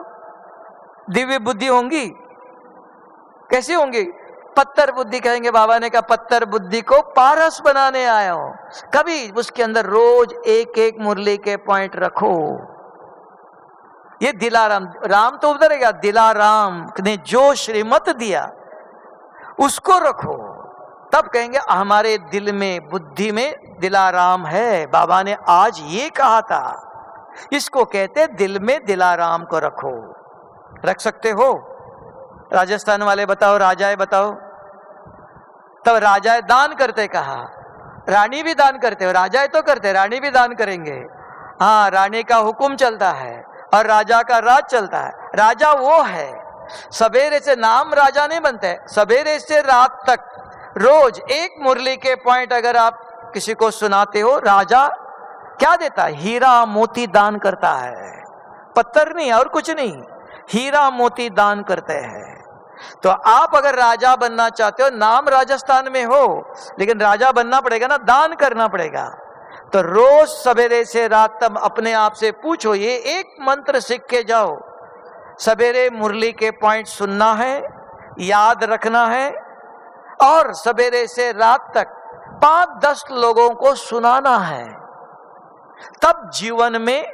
दिव्य बुद्धि होंगी? कैसी होंगी? पत्थर बुद्धि कहेंगे। बाबा ने कहा पत्थर बुद्धि को पारस बनाने आया हूं। कभी उसके अंदर रोज एक एक मुरली के पॉइंट रखो। ये दिलाराम, राम तो उधर है, दिलाराम ने जो श्रीमत दिया उसको रखो, तब कहेंगे हमारे दिल में बुद्धि में दिलाराम है। बाबा ने आज ये कहा था, इसको कहते दिल में दिलाराम को रखो। रख सकते हो? राजस्थान वाले बताओ, राजाए बताओ। तब राजाए दान करते कहा, रानी भी दान करते हो, राजाए तो करते, रानी भी दान करेंगे। हाँ, रानी का हुक्म चलता है और राजा का राज चलता है। राजा वो है, सवेरे से नाम राजा नहीं बनते, सवेरे से रात तक रोज एक मुरली के पॉइंट अगर आप किसी को सुनाते हो, राजा क्या देता है? हीरा मोती दान करता है, पत्थर नहीं और कुछ नहीं, हीरा मोती दान करते हैं। तो आप अगर राजा बनना चाहते हो, नाम राजस्थान में हो, लेकिन राजा बनना पड़ेगा ना, दान करना पड़ेगा। तो रोज सवेरे से रात तक अपने आप से पूछो, ये एक मंत्र सीख के जाओ। सवेरे मुरली के पॉइंट सुनना है, याद रखना है, और सवेरे से रात तक 5-10 लोगों को सुनाना है। तब जीवन में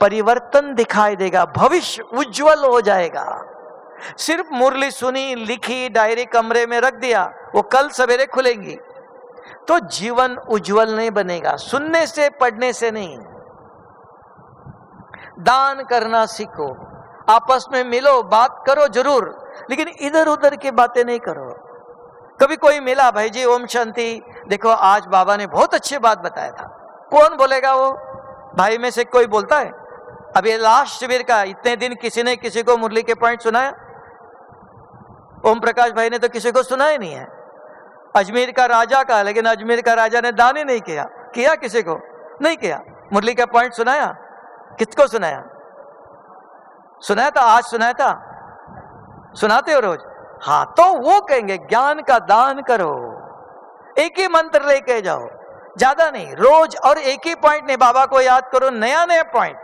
परिवर्तन दिखाई देगा, भविष्य उज्जवल हो जाएगा। सिर्फ मुरली सुनी, लिखी, डायरी कमरे में रख दिया, वो कल सवेरे खुलेंगी, तो जीवन उज्जवल नहीं बनेगा। सुनने से, पढ़ने से नहीं। दान करना सीखो, आपस में मिलो, बात करो जरूर, लेकिन इधर उधर की बातें नहीं करो। कभी कोई मिला, भाई जी ओम शांति, देखो आज बाबा ने बहुत अच्छी बात बताया था। कौन बोलेगा? वो भाई में से कोई बोलता है? अभी लास्ट शिविर का इतने दिन किसी ने किसी को मुरली के पॉइंट सुनाया? ओम प्रकाश भाई ने तो किसी को सुनाया नहीं है। अजमेर का राजा का, लेकिन अजमेर का राजा ने दान ही नहीं किया। किया? किसी को नहीं किया। मुरली का पॉइंट सुनाया? किसको सुनाया? सुनाया था? आज सुनाया था? सुनाते हो रोज? हाँ, तो वो कहेंगे ज्ञान का दान करो, एक ही मंत्र लेके जाओ, ज्यादा नहीं, रोज। और एक ही पॉइंट नहीं, बाबा को याद करो, नया नया पॉइंट,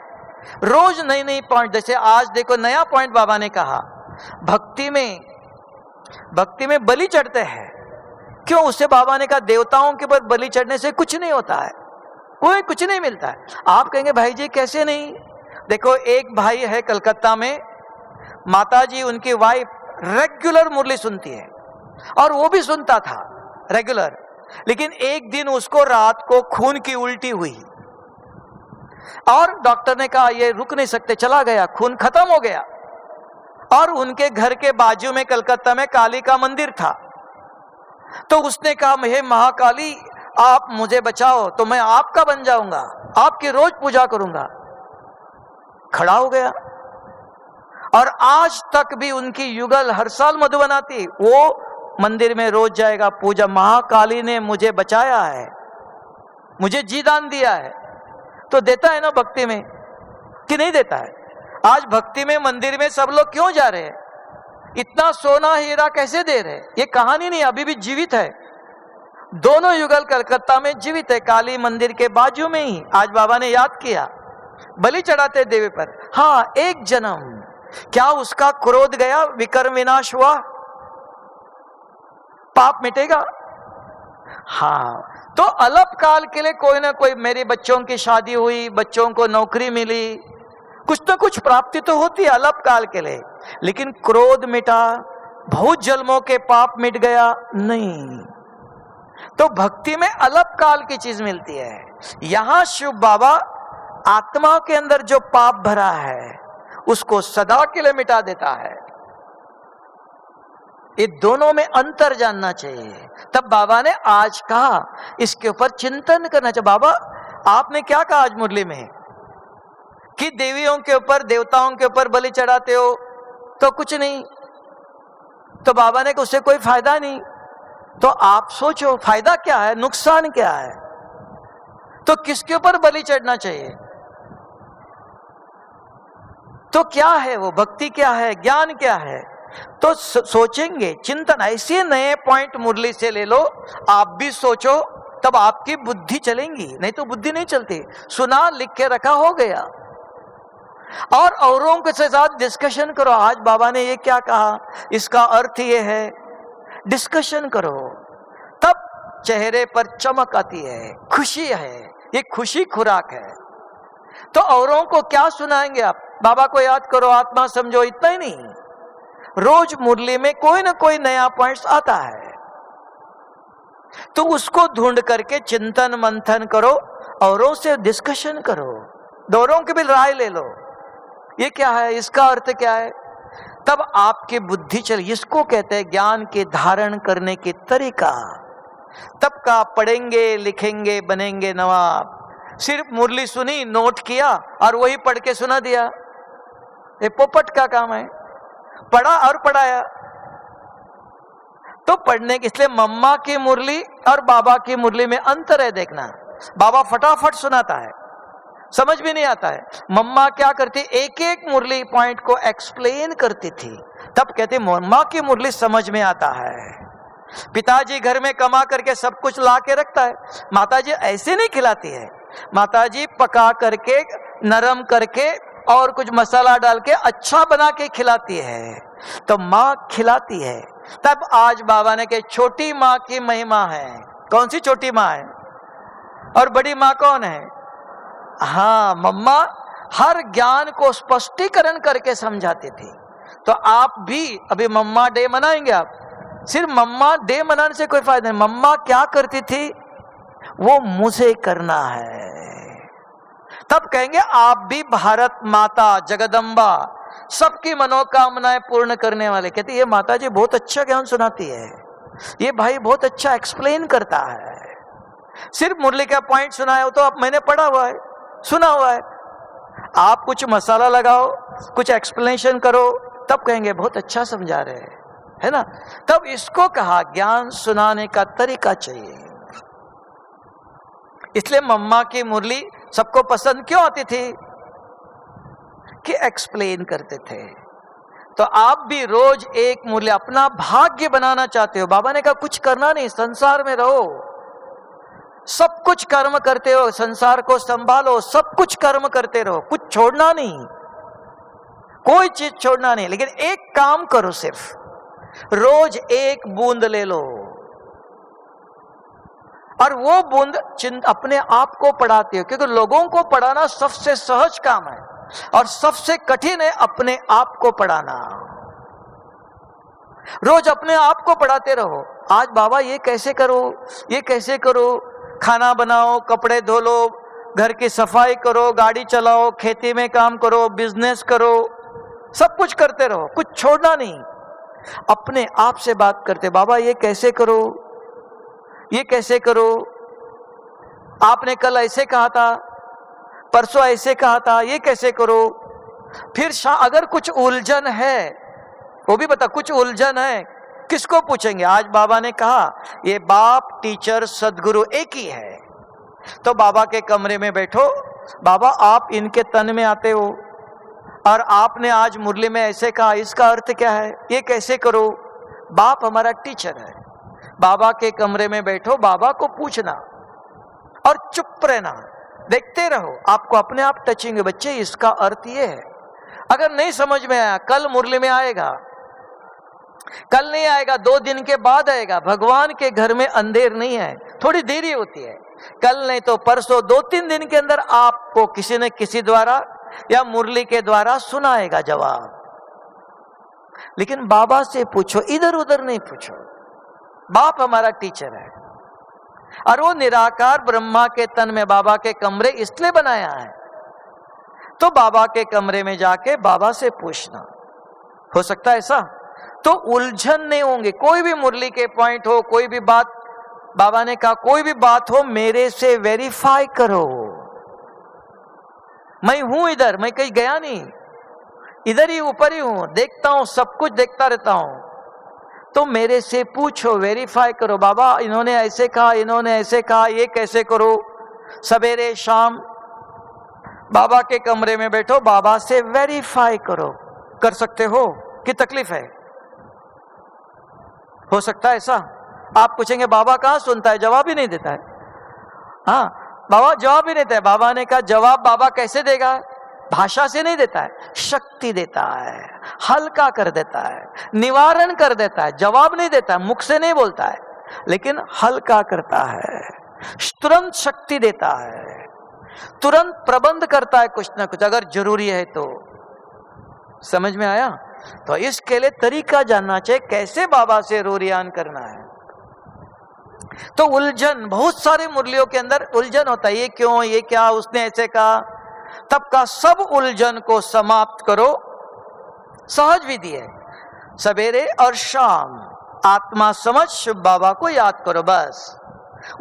रोज नई नई पॉइंट। जैसे आज देखो नया पॉइंट बाबा ने कहा, भक्ति में बलि चढ़ते हैं। क्यों? उससे बाबा ने कहा देवताओं के ऊपर बलि चढ़ने से कुछ नहीं होता है, कोई कुछ नहीं मिलता है। आप कहेंगे भाई जी कैसे नहीं? देखो, एक भाई है कलकत्ता में, माताजी उनकी वाइफ रेगुलर मुरली सुनती है, और वो भी सुनता था रेगुलर, लेकिन एक दिन उसको रात को खून की उल्टी हुई, और डॉक्टर ने कहा ये रुक नहीं सकते, चला गया, खून खत्म हो गया। और उनके घर के बाजू में कलकत्ता में काली का मंदिर था, तो उसने कहा हे महाकाली आप मुझे बचाओ, तो मैं आपका बन जाऊंगा, आपकी रोज पूजा करूंगा। खड़ा हो गया, और आज तक भी उनकी युगल हर साल मधुबन आती, वो मंदिर में रोज जाएगा, पूजा। महाकाली ने मुझे बचाया है, मुझे जी दान दिया है, तो देता है ना भक्ति में, कि नहीं देता है? आज भक्ति में मंदिर में सब लोग क्यों जा रहे हैं? इतना सोना हीरा कैसे दे रहे? ये कहानी नहीं, अभी भी जीवित है। दोनों युगल कलकत्ता में जीवित है, काली मंदिर के बाजू में ही। आज बाबा ने याद किया, बलि चढ़ाते देवी पर। हाँ, एक जन्म, क्या उसका क्रोध गया, विकर्म विनाश हुआ, पाप मिटेगा? हाँ, तो अल्पकाल के लिए कोई ना कोई, मेरे बच्चों की शादी हुई, बच्चों को नौकरी मिली, कुछ तो कुछ प्राप्ति तो होती है अल्पकाल के लिए, लेकिन क्रोध मिटा, बहुत जन्मों के पाप मिट गया नहीं। तो भक्ति में अल्पकाल की चीज मिलती है। यहां शिव बाबा आत्मा के अंदर जो पाप भरा है उसको सदा के लिए मिटा देता है। ये दोनों में अंतर जानना चाहिए। तब बाबा ने आज कहा इसके ऊपर चिंतन करना चाहिए। बाबा आपने क्या कहा आज मुरली में, कि देवियों के ऊपर, देवताओं के ऊपर बलि चढ़ाते हो तो कुछ नहीं, तो बाबा ने कहा उससे कोई फायदा नहीं। तो आप सोचो फायदा क्या है, नुकसान क्या है? तो किसके ऊपर बलि चढ़ना चाहिए? तो क्या है वो, भक्ति क्या है, ज्ञान क्या है? तो सोचेंगे, चिंतन, ऐसे नए पॉइंट मुरली से ले लो, आप भी सोचो, तब आपकी बुद्धि चलेंगी, नहीं तो बुद्धि नहीं चलती। सुना, लिख के रखा, हो गया। और औरों के साथ डिस्कशन करो, आज बाबा ने ये क्या कहा, इसका अर्थ ये है, डिस्कशन करो, तब चेहरे पर चमक आती है, खुशी है। ये खुशी खुराक है। तो औरों को क्या सुनाएंगे आप? बाबा को याद करो, आत्मा समझो, इतना ही नहीं, रोज मुरली में कोई ना कोई नया पॉइंट्स आता है, तो उसको ढूंढ करके चिंतन मंथन करो, औरों से डिस्कशन करो, दोनों की भी राय ले लो, ये क्या है, इसका अर्थ क्या है, तब आपकी बुद्धि चल। इसको कहते हैं ज्ञान के धारण करने के तरीका। तब का पढ़ेंगे लिखेंगे बनेंगे नवाब। सिर्फ मुरली सुनी, नोट किया और वही पढ़ के सुना दिया, ये पोपट का काम है। पढ़ा और पढ़ाया, तो पढ़ने के इसलिए मम्मा की मुरली और बाबा की मुरली में अंतर है। देखना, बाबा फटाफट सुनाता है, समझ भी नहीं आता है। मम्मा क्या करती, एक एक मुरली पॉइंट को एक्सप्लेन करती थी, तब कहते मम्मा की मुरली समझ में आता है। पिताजी घर में कमा करके सब कुछ ला के रखता है, माताजी ऐसे नहीं खिलाती है। माताजी पका करके, नरम करके और कुछ मसाला डाल के अच्छा बना के खिलाती है, तो माँ खिलाती है। तब आज बाबा ने कहा छोटी माँ की महिमा है। कौन सी छोटी माँ है और बड़ी माँ कौन है? हाँ, मम्मा हर ज्ञान को स्पष्टीकरण करके समझाती थी। तो आप भी अभी मम्मा डे मनाएंगे, आप सिर्फ मम्मा डे मनाने से कोई फायदा नहीं। मम्मा क्या करती थी वो मुझे करना है, तब कहेंगे आप भी भारत माता जगदम्बा सबकी मनोकामनाएं पूर्ण करने वाले। कहती ये माता जी बहुत अच्छा ज्ञान सुनाती है, ये भाई बहुत अच्छा एक्सप्लेन करता है। सिर्फ मुरली का पॉइंट सुनाया हो तो आप, मैंने पढ़ा हुआ है, सुना हुआ है, आप कुछ मसाला लगाओ, कुछ एक्सप्लेनेशन करो, तब कहेंगे बहुत अच्छा समझा रहे हैं, है ना। तब इसको कहा ज्ञान सुनाने का तरीका चाहिए। इसलिए मम्मा की मुरली सबको पसंद क्यों आती थी कि एक्सप्लेन करते थे। तो आप भी रोज एक मुरली अपना भाग्य बनाना चाहते हो। बाबा ने कहा कुछ करना नहीं, संसार में रहो, सब कुछ कर्म करते हो, संसार को संभालो, सब कुछ कर्म करते रहो, कुछ छोड़ना नहीं, कोई चीज छोड़ना नहीं। लेकिन एक काम करो, सिर्फ रोज एक बूंद ले लो और वो बूंद अपने आप को पढ़ाते हो, क्योंकि लोगों को पढ़ाना सबसे सहज काम है और सबसे कठिन है अपने आप को पढ़ाना। रोज अपने आप को पढ़ाते रहो, आज बाबा ये कैसे करो, ये कैसे करो, खाना बनाओ, कपड़े धो लो, घर की सफाई करो, गाड़ी चलाओ, खेती में काम करो, बिजनेस करो, सब कुछ करते रहो, कुछ छोड़ना नहीं। अपने आप से बात करते, बाबा ये कैसे करो, ये कैसे करो, आपने कल ऐसे कहा था, परसों ऐसे कहा था, ये कैसे करो। फिर अगर कुछ उलझन है वो भी बता, कुछ उलझन है किसको पूछेंगे। आज बाबा ने कहा ये बाप टीचर सदगुरु एक ही है, तो बाबा के कमरे में बैठो, बाबा आप इनके तन में आते हो और आपने आज मुरली में ऐसे कहा, इसका अर्थ क्या है, ये कैसे करो। बाप हमारा टीचर है, बाबा के कमरे में बैठो, बाबा को पूछना और चुप रहना, देखते रहो, आपको अपने आप टचिंग, बच्चे इसका अर्थ ये है। अगर नहीं समझ में आया कल मुरली में आएगा, कल नहीं आएगा, 2 दिन के बाद आएगा। भगवान के घर में अंधेर नहीं है, थोड़ी देरी होती है, कल नहीं तो परसों, 2-3 दिन के अंदर आपको किसी न किसी द्वारा या मुरली के द्वारा सुनाएगा जवाब। लेकिन बाबा से पूछो, इधर उधर नहीं पूछो। बाप हमारा टीचर है और वो निराकार ब्रह्मा के तन में बाबा के कमरे इसलिए बनाया है, तो बाबा के कमरे में जाके बाबा से पूछना। हो सकता है ऐसा, तो उलझन नहीं होंगे। कोई भी मुरली के पॉइंट हो, कोई भी बात, बाबा ने कहा कोई भी बात हो मेरे से वेरीफाई करो, मैं हूं इधर, मैं कहीं गया नहीं, इधर ही ऊपर ही हूं, देखता हूं, सब कुछ देखता रहता हूं, तो मेरे से पूछो, वेरीफाई करो। बाबा इन्होंने ऐसे कहा, इन्होंने ऐसे कहा, ये कैसे करो। सवेरे शाम बाबा के कमरे में बैठो, बाबा से वेरीफाई करो। कर सकते हो कि तकलीफ है? हो सकता है ऐसा। आप पूछेंगे बाबा कहाँ सुनता है, जवाब ही नहीं देता है। हाँ, बाबा जवाब ही नहीं देता है। बाबा ने कहा जवाब बाबा कैसे देगा, भाषा से नहीं देता है, शक्ति देता है, हल्का कर देता है, निवारण कर देता है। जवाब नहीं देता है, मुख से नहीं बोलता है, लेकिन हल्का करता है, तुरंत शक्ति देता है, तुरंत प्रबंध करता है कुछ ना कुछ, अगर जरूरी है तो। समझ में आया? तो इसके लिए तरीका जानना चाहिए कैसे बाबा से रूरियान करना है। तो उलझन, बहुत सारे मुरलियों के अंदर उलझन होता है, ये क्यों, ये क्या, उसने ऐसे कहा। तब का सब उलझन को समाप्त करो। सहज विधि है, सवेरे और शाम आत्मा समझ शिव बाबा को याद करो बस।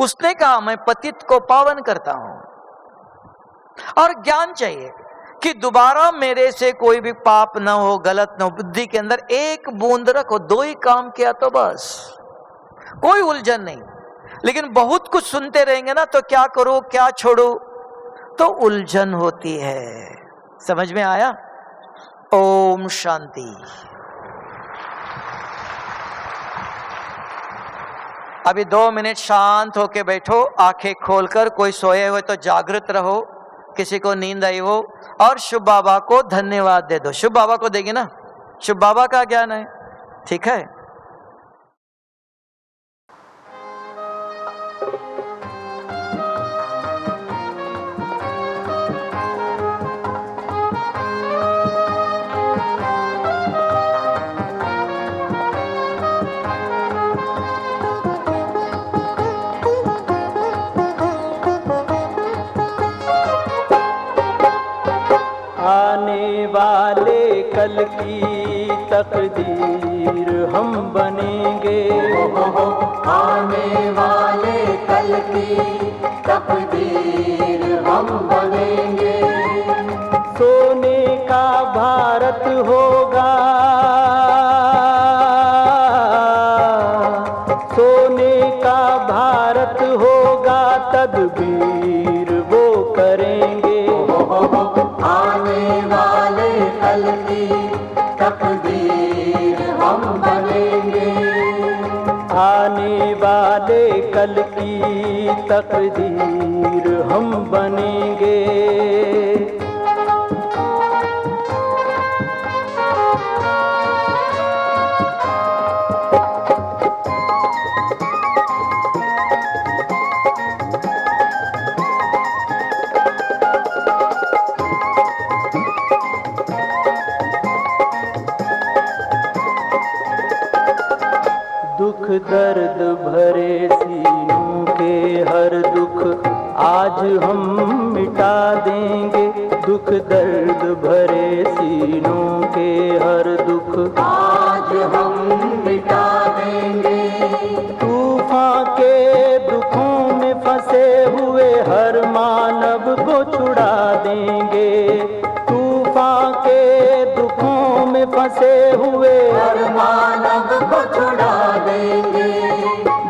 उसने कहा मैं पतित को पावन करता हूं, और ज्ञान चाहिए कि दोबारा मेरे से कोई भी पाप न हो, गलत न हो। बुद्धि के अंदर एक बूंद रखो, 2 ही काम किया तो बस, कोई उलझन नहीं। लेकिन बहुत कुछ सुनते रहेंगे ना, तो क्या करो क्या छोड़ो, तो उलझन होती है। समझ में आया? ओम शांति। अभी 2 मिनट शांत होके बैठो, आंखें खोलकर। कोई सोए हुए तो जागृत रहो, किसी को नींद आई हो, और शिव बाबा को धन्यवाद दे दो। शिव बाबा को देगी ना, शिव बाबा का ज्ञान है, ठीक है। आने वाले कल की तकदीर हम बनेंगे। आने वाले कल की तकदीर हम बनेंगे। सोने का भारत होगा, सोने का भारत होगा, तदबीर वो करेंगे। आने वाले कल की तकदीर हम बनेंगे। आने वाले कल की तकदीर हम बनेंगे। दुख दर्द भरे सीनों के हर दुख आज हम मिटा देंगे। दुख दर्द भरे सीनों के हर दुख आज हम मिटा देंगे। तूफान के दुखों में फंसे हुए हर मानव को छुड़ा देंगे। तूफान के दुखों में फंसे हुए हर मानव को छुड़ा देंगे।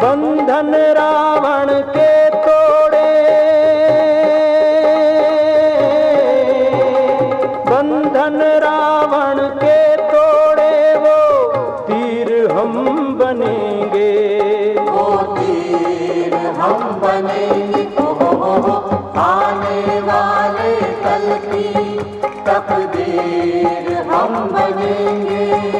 बंधन रावण के तोड़े, बंधन रावण के तोड़े, वो तीर हम बनेंगे। वो तीर हम बनेंगे। आने वाले कल की तकदीर हम बनेंगे।